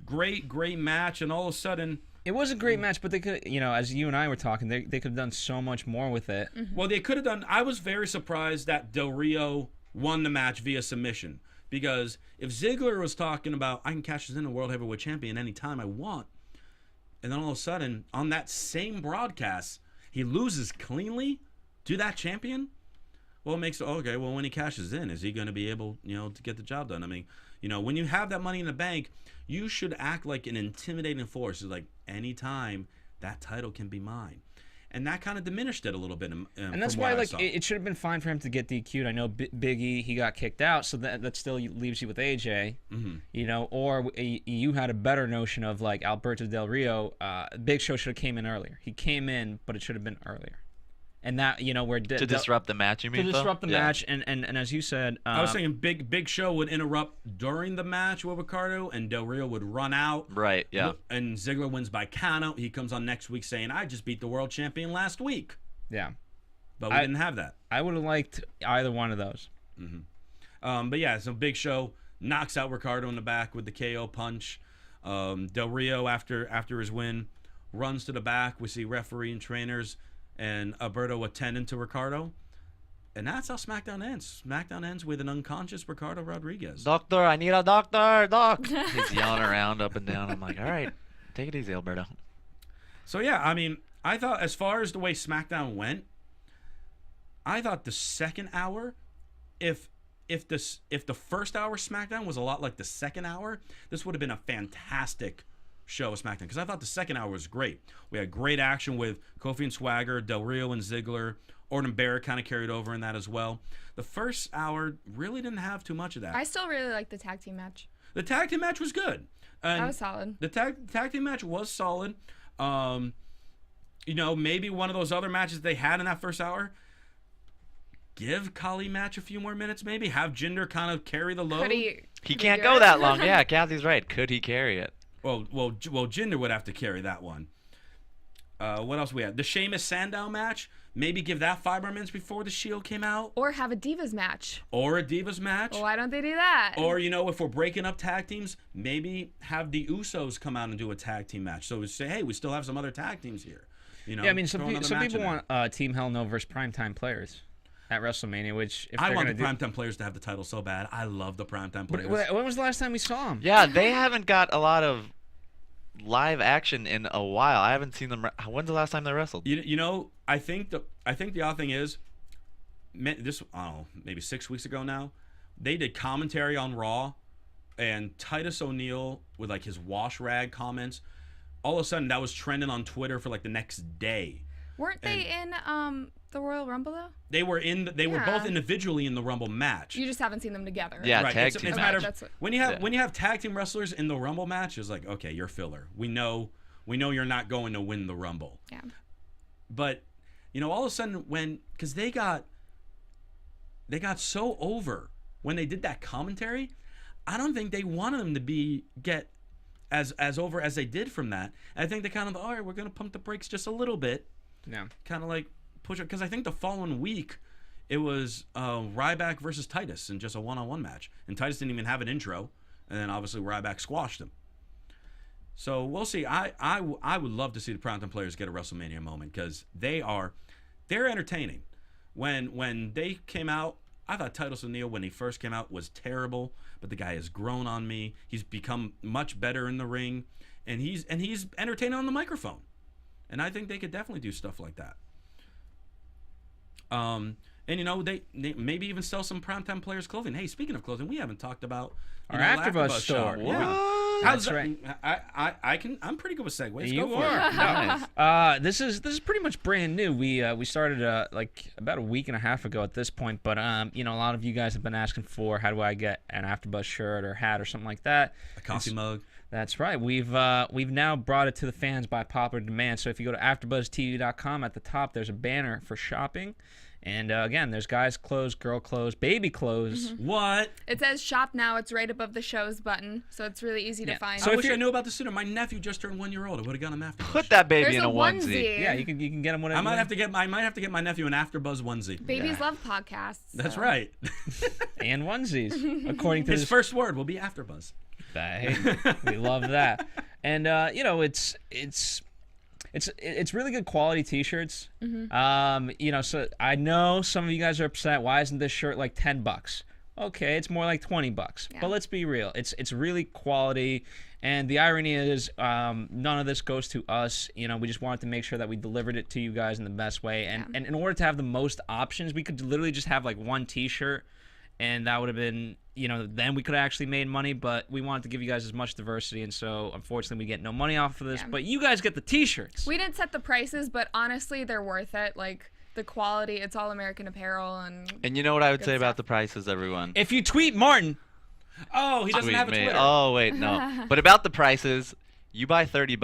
Great match, and all of a sudden... It was a great match, but they could, as you and I were talking, they could have done so much more with it. Mm-hmm. Well, they could have done... I was very surprised that Del Rio won the match via submission. Because if Ziggler was talking about, I can cash this in a World Heavyweight Champion anytime I want, and then all of a sudden, on that same broadcast, he loses cleanly to that champion, well, it makes it, okay, well, when he cashes in, is he going to be able, to get the job done? I mean, when you have that money in the bank, you should act like an intimidating force. It's like, anytime, that title can be mine. And that kind of diminished it a little bit. And that's why, it should have been fine for him to get DQ'd. I know Big E, he got kicked out, so that still leaves you with AJ. Mm-hmm. Or you had a better notion of, Alberto Del Rio. Big Show should have came in earlier. He came in, but it should have been earlier. And that, where... To disrupt the match, you mean? To disrupt the match, and as you said... I was saying Big Show would interrupt during the match with Ricardo, and Del Rio would run out. Right, yeah. And Ziggler wins by countout. He comes on next week saying, I just beat the world champion last week. Yeah. But we didn't have that. I would have liked either one of those. Mm-hmm. But yeah, so Big Show knocks out Ricardo in the back with the KO punch. Del Rio, after his win, runs to the back. We see referee and trainers and Alberto attending to Ricardo. And that's how SmackDown ends. SmackDown ends with an unconscious Ricardo Rodriguez. Doctor, I need a doctor, doc. He's yelling around up and down. I'm like, all right, take it easy, Alberto. So, yeah, I mean, I thought as far as the way SmackDown went, I thought the second hour, if the first hour SmackDown was a lot like the second hour, this would have been a fantastic show of SmackDown, because I thought the second hour was great. We had great action with Kofi and Swagger, Del Rio and Ziggler. Orton and Barrett kind of carried over in that as well. The first hour really didn't have too much of that. I still really liked the tag team match. The tag team match was good. And that was solid. The tag team match was solid. Maybe one of those other matches they had in that first hour, give Khali match a few more minutes, maybe. Have Jinder kind of carry the load. He can't go that long. Yeah, Cathy's right. Could he carry it? Well, Jinder would have to carry that one. What else we had? The Sheamus Sandown match. Maybe give that 5 more minutes before the Shield came out. Or have a Divas match. Well, why don't they do that? Or, if we're breaking up tag teams, maybe have the Usos come out and do a tag team match. So we say, hey, we still have some other tag teams here. Yeah, I mean, some people want Team Hell No versus Primetime Players at WrestleMania, which if I want the Primetime Players to have the title so bad. I love the Primetime Players. When was the last time we saw them? Yeah, they haven't got a lot of live action in a while. I haven't seen them. When's the last time they wrestled? I think the odd thing is, this, I don't know, maybe 6 weeks ago now, they did commentary on Raw, and Titus O'Neil with his wash rag comments. All of a sudden, that was trending on Twitter for the next day. Weren't they in the Royal Rumble though? They were They were both individually in the Rumble match. You just haven't seen them together. Yeah, right. tag team. It's a matter of, when you have tag team wrestlers in the Rumble match, it's like, okay, you're filler. We know you're not going to win the Rumble. Yeah. But all of a sudden because they got so over when they did that commentary, I don't think they wanted them to get as over as they did from that. I think they kind of, all right, we're going to pump the brakes just a little bit. Yeah. Kind of like push it. Because I think the following week, it was Ryback versus Titus in just a one-on-one match. And Titus didn't even have an intro. And then obviously Ryback squashed him. So we'll see. I would love to see the Primetime Players get a WrestleMania moment because they're entertaining. When they came out, I thought Titus O'Neil when he first came out was terrible, but the guy has grown on me. He's become much better in the ring, and he's entertaining on the microphone. And I think they could definitely do stuff like that. And they maybe even sell some Primetime Players clothing. Hey, speaking of clothing, we haven't talked about our AfterBuzz store. Yeah. That's right. I'm pretty good with segues. You Go for are. it. This is pretty much brand new. We started like about a week and a half ago at this point, but a lot of you guys have been asking for how do I get an AfterBuzz shirt or hat or something like that. A coffee mug. That's right. We've now brought it to the fans by popular demand. So if you go to AfterBuzzTV.com, at the top there's a banner for shopping. And again, there's guys' clothes, girl clothes, baby clothes. Mm-hmm. What? It says shop now. It's right above the shows button, so it's really easy to find. So I wish I knew about this sooner. My nephew just turned 1 year old. I would have got him after. Put that baby There's in a onesie. Yeah, you can get him whatever. I might have to get my nephew an AfterBuzz onesie. Babies love podcasts. That's so. right. And onesies, according to his first word will be AfterBuzz. Hey, we love that. And it's really good quality T-shirts. Mm-hmm. So I know some of you guys are upset. Why isn't this shirt like $10? Okay, it's more like $20. Yeah. But let's be real. It's really quality. And the irony is, none of this goes to us. We just wanted to make sure that we delivered it to you guys in the best way. And in order to have the most options, we could literally just have like one T-shirt, and that would have been, then we could have actually made money. But we wanted to give you guys as much diversity, and so unfortunately we get no money off of this. Yeah. But you guys get the T-shirts. We didn't set the prices, but honestly, they're worth it. Like the quality, it's all American Apparel, and you know what I would good say stuff. about the prices, everyone? If you tweet Martin. Oh, he doesn't Tweet have a me. Twitter. Oh, wait, no. But about the prices, you buy $30,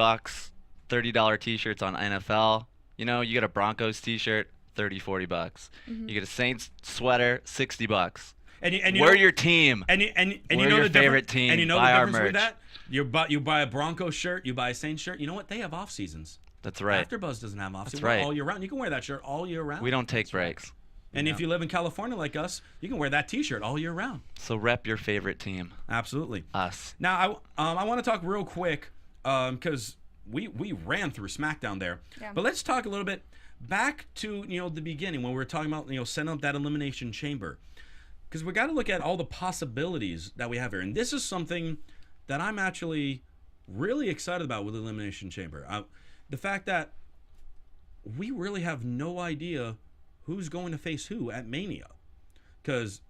$30 T-shirts on NFL. You get a Broncos T-shirt, $30, $40. Mm-hmm. You get a Saints sweater, $60. And we're your team. And you we're know your the favorite difference- team. And you know buy the our difference merch. with that? You buy a Broncos shirt, you buy a Saints shirt. You know what? They have off seasons. That's right. AfterBuzz doesn't have off seasons. That's right. All year round. You can wear that shirt all year round. We don't take breaks. And if you live in California like us, you can wear that T-shirt all year round. So rep your favorite team. Absolutely. Us. Now, I want to talk real quick because we ran through SmackDown there. Yeah. But let's talk a little bit back to the beginning when we were talking about setting up that Elimination Chamber. Because we got to look at all the possibilities that we have here. And this is something that I'm actually really excited about with the Elimination Chamber. The fact that we really have no idea who's going to face who at Mania. Because,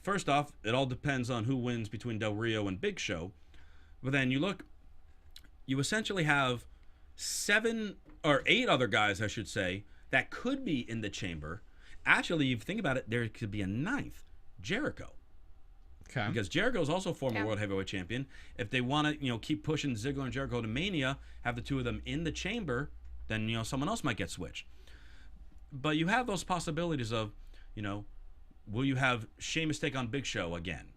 first off, it all depends on who wins between Del Rio and Big Show. But then you essentially have 7 or 8 other guys, I should say, that could be in the chamber. Actually, if you think about it, there could be a 9th. Jericho. Okay. Because Jericho is also a former World Heavyweight Champion. If they want to, keep pushing Ziggler and Jericho to Mania, have the two of them in the chamber, then, someone else might get switched. But you have those possibilities of, will you have Sheamus take on Big Show again?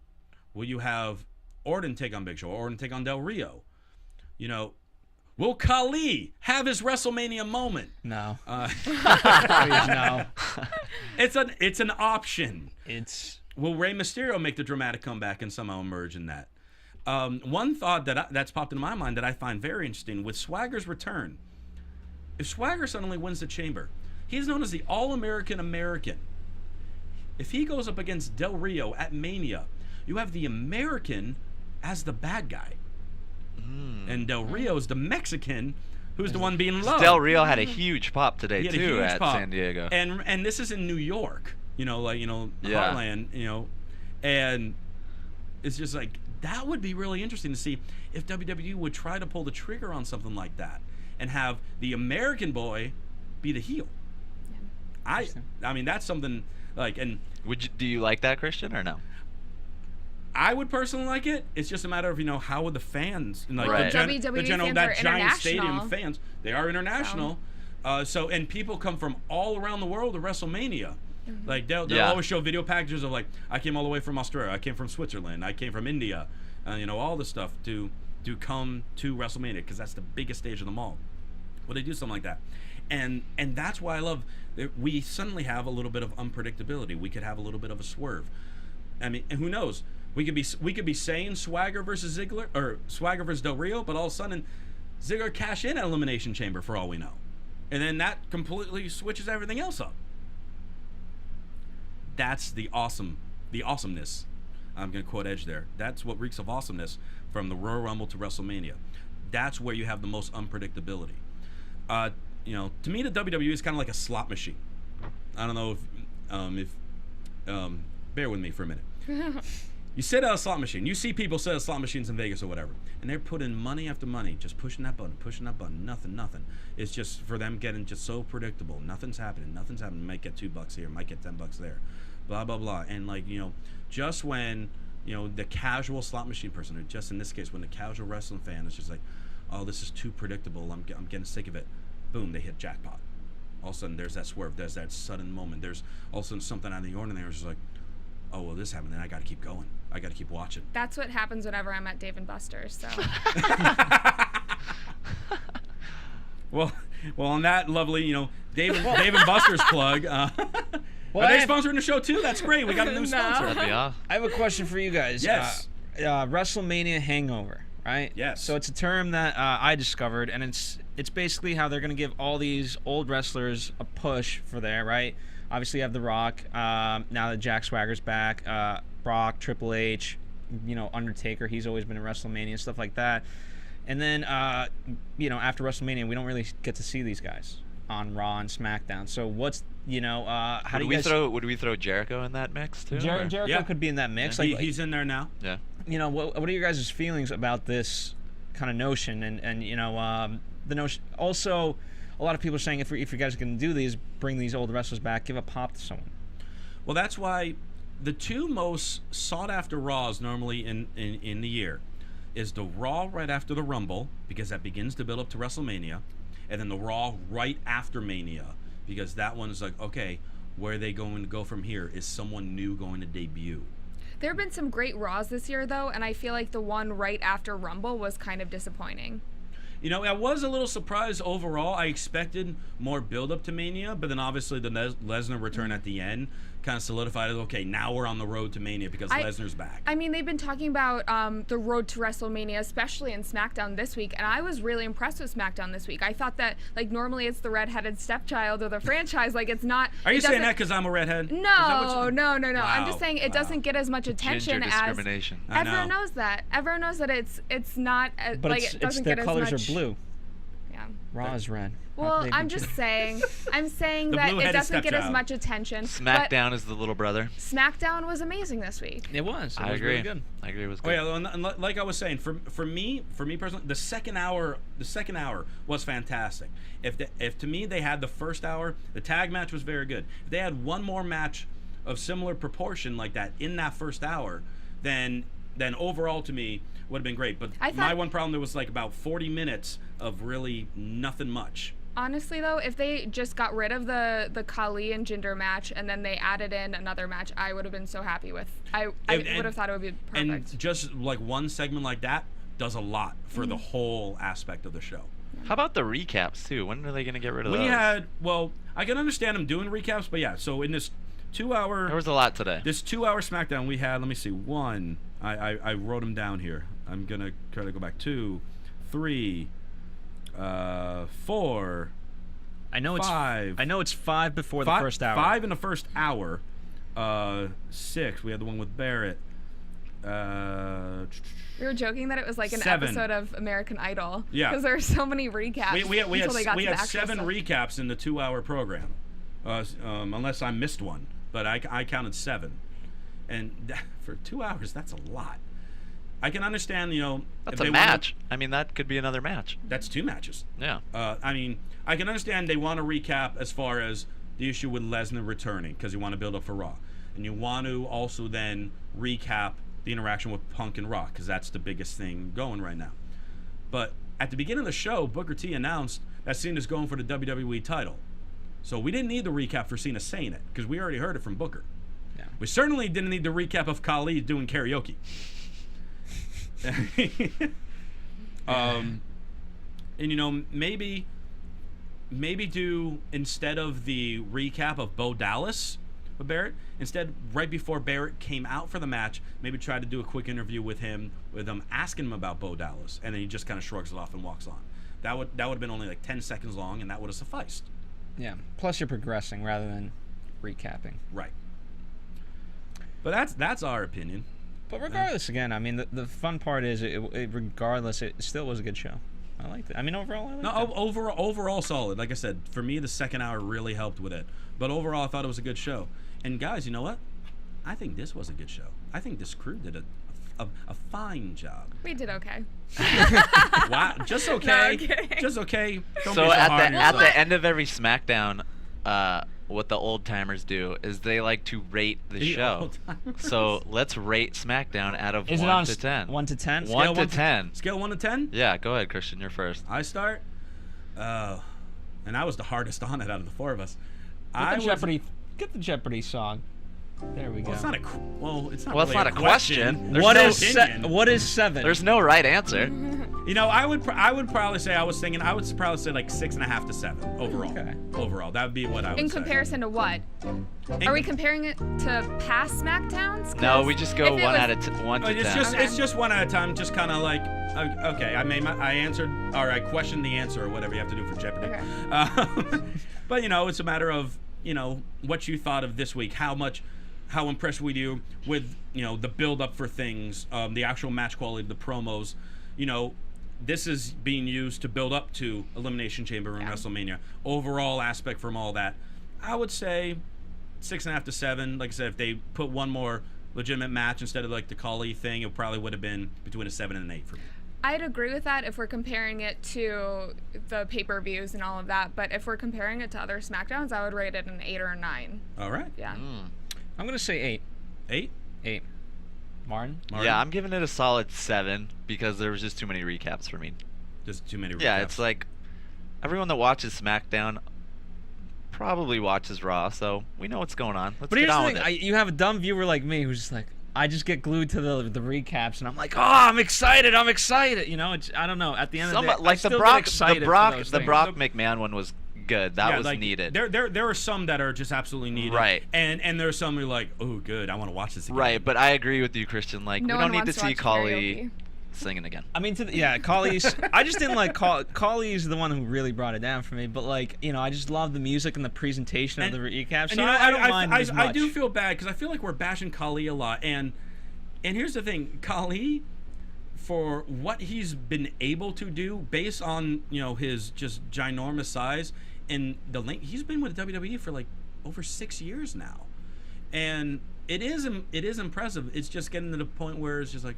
Will you have Orton take on Big Show? Or Orton take on Del Rio? Will Khali have his WrestleMania moment? No. Please, no. It's an option. Will Rey Mysterio make the dramatic comeback and somehow emerge in that? One thought that's popped into my mind that I find very interesting with Swagger's return. If Swagger suddenly wins the chamber, he's known as the All-American American. If he goes up against Del Rio at Mania, you have the American as the bad guy. And Del Rio is the Mexican who's the one being loved. Del Rio had a huge pop today, too, at pop. San Diego. And this is in New York. Heartland, and it's just like that would be really interesting to see if WWE would try to pull the trigger on something like that and have the American boy be the heel. Yeah. I mean that's something like do you like that, Christian, or no? I would personally like it. It's just a matter of how would the fans WWE the general fans that are giant stadium international. fans, they are international. So and people come from all around the world to WrestleMania. Mm-hmm. Like they'll always show video packages of like I came all the way from Australia, I came from Switzerland, I came from India, all this stuff to to come to WrestleMania because that's the biggest stage of them all. Well, they do something like that, and that's why I love that we suddenly have a little bit of unpredictability. We could have a little bit of a swerve. I mean, and who knows? We could be saying Swagger versus Ziggler or Swagger versus Del Rio, but all of a sudden Ziggler cash in at Elimination Chamber for all we know, and then that completely switches everything else up. That's the awesomeness. I'm going to quote Edge there. That's what reeks of awesomeness from the Royal Rumble to WrestleMania. That's where you have the most unpredictability. You know, to me, the WWE is kind of like a slot machine. I don't know if bear with me for a minute. You sit at a slot machine. You see people sit at slot machines in Vegas or whatever, and they're putting money after money, just pushing that button, nothing. It's just for them getting just so predictable. Nothing's happening. Might get $2 here, might get $10 there, blah blah blah. And like, you know, just when, you know, the casual slot machine person, or just in this case when the casual wrestling fan is just like, oh, this is too predictable, I'm getting sick of it. Boom, they hit jackpot. All of a sudden there's that swerve, there's that sudden moment, there's all of a sudden something out of the ordinary. It's just like, oh, well, this happened, then I got to keep going. I got to keep watching. That's what happens whenever I'm at Dave & Buster's, so. well, on that lovely, you know, Dave and Buster's plug, are they sponsoring the show too? That's great. We got a new sponsor. That'd be awesome. I have a question for you guys. Yes. WrestleMania hangover, right? Yes. So it's a term that I discovered, and it's basically how they're going to give all these old wrestlers a push for there, right? Obviously, you have The Rock. Now that Jack Swagger's back, Brock, Triple H, you know, Undertaker. He's always been in WrestleMania and stuff like that. And then, you know, after WrestleMania, we don't really get to see these guys on Raw and SmackDown. So what's, you know, how do you guys... Would we throw Jericho in that mix too? Jericho could be in that mix. Yeah. He's in there now. Yeah. You know, what are your guys' feelings about this kind of notion? And you know, the notion... Also, a lot of people are saying if you guys are going to do these, bring these old wrestlers back, give a pop to someone. Well, that's why the two most sought-after Raws normally in the year is the Raw right after the Rumble, because that begins to build up to WrestleMania, and then the Raw right after Mania, because that one is like, okay, where are they going to go from here? Is someone new going to debut? There have been some great Raws this year, though, and I feel like the one right after Rumble was kind of disappointing. You know, I was a little surprised overall. I expected more build-up to Mania, but then obviously the Lesnar return at the end kind of solidified it. Okay, now we're on the road to Mania because Lesnar's back. I mean, they've been talking about the road to WrestleMania, especially in SmackDown this week, and I was really impressed with SmackDown this week. I thought that, like, normally it's the redheaded stepchild of the franchise. Like, it's not... Are you saying that because I'm a redhead? No. Wow. I'm just saying it doesn't get as much attention as... discrimination. Everyone knows that. Everyone knows that it's not... But like, it doesn't get as much... But their colors are blue. Yeah. Raw is red. Well, I'm just saying. I'm saying that it doesn't get as much attention. SmackDown is the little brother. SmackDown was amazing this week. It was. I agree. Really good. I agree. It was good. Oh yeah, and like I was saying, for me personally, the second hour was fantastic. If to me they had the first hour, the tag match was very good. If they had one more match of similar proportion like that in that first hour, then overall to me would have been great. But my one problem, there was like about 40 minutes of really nothing much. Honestly, though, if they just got rid of the Khali and Jinder match and then they added in another match, I would have been so happy with. I would have thought it would be perfect. And just like one segment like that does a lot for the whole aspect of the show. How about the recaps too? When are they going to get rid of those? I can understand them doing recaps, but yeah. So in this 2 hour, there was a lot today. This 2 hour SmackDown we had. Let me see. One, I wrote them down here. I'm gonna try to go back. 2, 3. 4. I know 5. I know it's 5 before the first hour. 5 in the first hour. 6. We had the one with Barrett. We were joking that it was like an 7. episode of American Idol. Yeah. Because there are so many recaps. We had 7 recaps in the 2 hour program. Unless I missed one, but I counted 7. And for 2 hours, that's a lot. I can understand, you know... That's a match. I mean, that could be another match. That's 2 matches. Yeah. I mean, I can understand they want to recap as far as the issue with Lesnar returning, because you want to build up for Raw. And you want to also then recap the interaction with Punk and Rock, because that's the biggest thing going right now. But at the beginning of the show, Booker T announced that Cena's going for the WWE title. So we didn't need the recap for Cena saying it, because we already heard it from Booker. Yeah. We certainly didn't need the recap of Khali doing karaoke. And maybe do, instead of the recap of Bo Dallas with Barrett, instead right before Barrett came out for the match, maybe try to do a quick interview with him asking him about Bo Dallas, and then he just kind of shrugs it off and walks on. That would have been only like 10 seconds long, and that would have sufficed. Yeah. Plus you're progressing rather than recapping. Right. But that's our opinion. But regardless, again, I mean, the fun part is, regardless, it still was a good show. I liked it. I mean, overall, I liked it. Overall solid. Like I said, for me, the second hour really helped with it. But overall, I thought it was a good show. And guys, you know what? I think this was a good show. I think this crew did a fine job. We did okay. Wow, just okay. No, okay. Just okay. Don't So be so hard on at yourself. the end of every SmackDown, what the old timers do is they like to rate the show. old-timers. So let's rate SmackDown out of Is 1 it on to 10. 1 to 10? One to 10. Scale 1 to 10? Yeah, go ahead, Christian. You're first. I start. And I was the hardest on it out of the four of us. Get the Jeopardy song. There we go. Well, it's not it's not Well, it's really not a question. There's What no is opinion. what is 7? There's no right answer. You know, I would probably say I would probably say like 6.5 to 7 overall. Okay. Overall, that would be what I would say. In comparison to what? Are we comparing it to past SmackDowns? No, we just go if it 1 was- out of 1 to 10. It's just one at a time. Just kind of like, okay, I answered, or I questioned the answer, or whatever you have to do for Jeopardy. Okay. But it's a matter of what you thought of this week. How impressed were you with the build up for things, the actual match quality, the promos. This is being used to build up to Elimination Chamber and WrestleMania. Overall aspect from all that, I would say 6.5 to 7. Like I said, if they put one more legitimate match instead of like the Khali thing, it probably would have been between a 7 and an 8 for me. I'd agree with that if we're comparing it to the pay-per-views and all of that. But if we're comparing it to other SmackDowns, I would rate it an 8 or a 9. All right. Yeah. I'm going to say 8. 8? 8. Martin? Yeah, I'm giving it a solid 7 because there was just too many recaps for me. Just too many recaps. Yeah, it's like everyone that watches SmackDown probably watches Raw, so we know what's going on. Let's But get here's on the with thing. it. You have a dumb viewer like me who's just like, I just get glued to the recaps, and I'm like, oh, I'm excited. I don't know. At the end of the day, I like the still get Brock excited for those things. McMahon one was good. That was like, needed. There are some that are just absolutely needed. Right. And there are some who are like, oh, good, I want to watch this again. Right, but I agree with you, Christian. Like, No we don't one need to wants see watch Khali karaoke. singing again. I mean, Khali's. I just didn't like Khali's the one who really brought it down for me. But I just love the music and the presentation of the recaps. So I don't mind as much. I do feel bad because I feel like we're bashing Khali a lot, and here's the thing, Khali, for what he's been able to do based on his just ginormous size and the length, he's been with WWE for like over 6 years now, and it is impressive. It's just getting to the point where it's just like,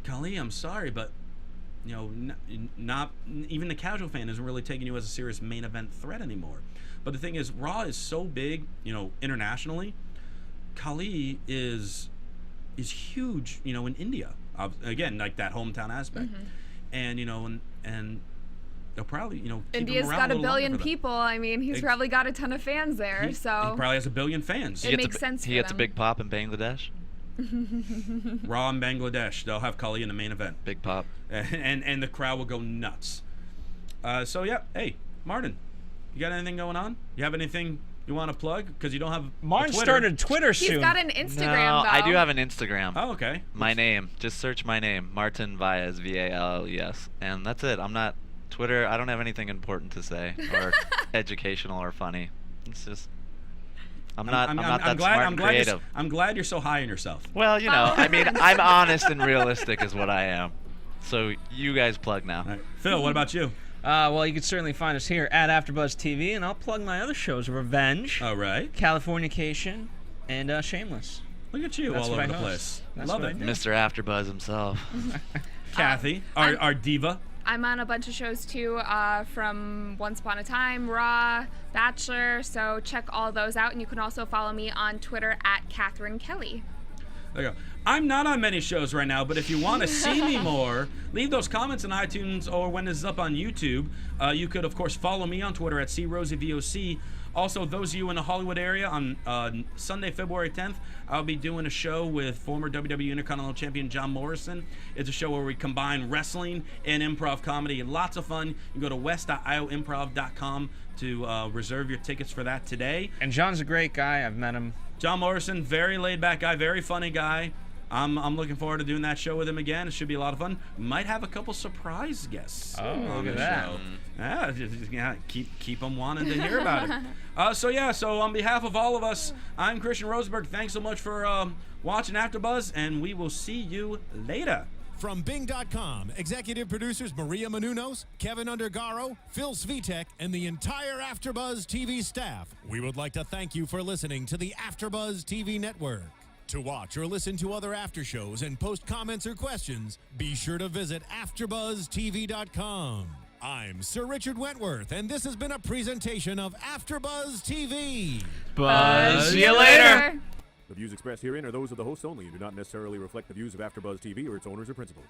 Khali, I'm sorry, but not even the casual fan isn't really taking you as a serious main event threat anymore. But the thing is, Raw is so big, internationally. Khali is huge, in India. Again, like that hometown aspect, and and they'll probably keep India's him around got a little longer billion for that. people. I mean, he's probably got a ton of fans there. He So probably has a billion fans. It makes sense He for gets a them. big pop in Bangladesh. Raw in Bangladesh, they'll have Khali in the main event, Big pop. and the crowd will go nuts. So yeah, hey Martin, you got anything going on? You have anything you want to plug? Because you don't have Martin a Twitter. started Twitter He's soon. got an Instagram, No, though. I do have an Instagram. Oh, okay. My name. Just search my name, Martin Valles, Valles, and that's it. I'm not Twitter. I don't have anything important to say or educational or funny. It's just I'm not that smart and creative. I'm glad you're so high on yourself. Well, I mean, I'm honest and realistic is what I am. So you guys plug now. All right. Phil, what about you? Well, you can certainly find us here at AfterBuzz TV, and I'll plug my other shows: Revenge, All right. Californication, and Shameless. Look at you That's all what over I the host. place. That's Love what it. I do. Mr. AfterBuzz himself. Kathy, our diva. I'm on a bunch of shows too, from Once Upon a Time, Raw, Bachelor. So check all those out, and you can also follow me on Twitter at Cathy Kelley. There you go. I'm not on many shows right now, but if you want to see me more, leave those comments in iTunes or when this is up on YouTube. You could, of course, follow me on Twitter at CRosieVOC. Also, those of you in the Hollywood area, on Sunday, February 10th, I'll be doing a show with former WWE Intercontinental Champion John Morrison. It's a show where we combine wrestling and improv comedy. Lots of fun. You can go to west.ioimprov.com to reserve your tickets for that today. And John's a great guy. I've met him. John Morrison, very laid-back guy, very funny guy. I'm looking forward to doing that show with him again. It should be a lot of fun. Might have a couple surprise guests on the show. Yeah, keep them wanting to hear about it. So on behalf of all of us, I'm Christian Rosenberg. Thanks so much for watching AfterBuzz, and we will see you later. From Bing.com, executive producers Maria Menounos, Kevin Undergaro, Phil Svitek, and the entire AfterBuzz TV staff, we would like to thank you for listening to the AfterBuzz TV network. To watch or listen to other after shows and post comments or questions, be sure to visit AfterBuzzTV.com. I'm Sir Richard Wentworth, and this has been a presentation of AfterBuzz TV. Buzz you later. The views expressed herein are those of the hosts only and do not necessarily reflect the views of AfterBuzz TV or its owners or principals.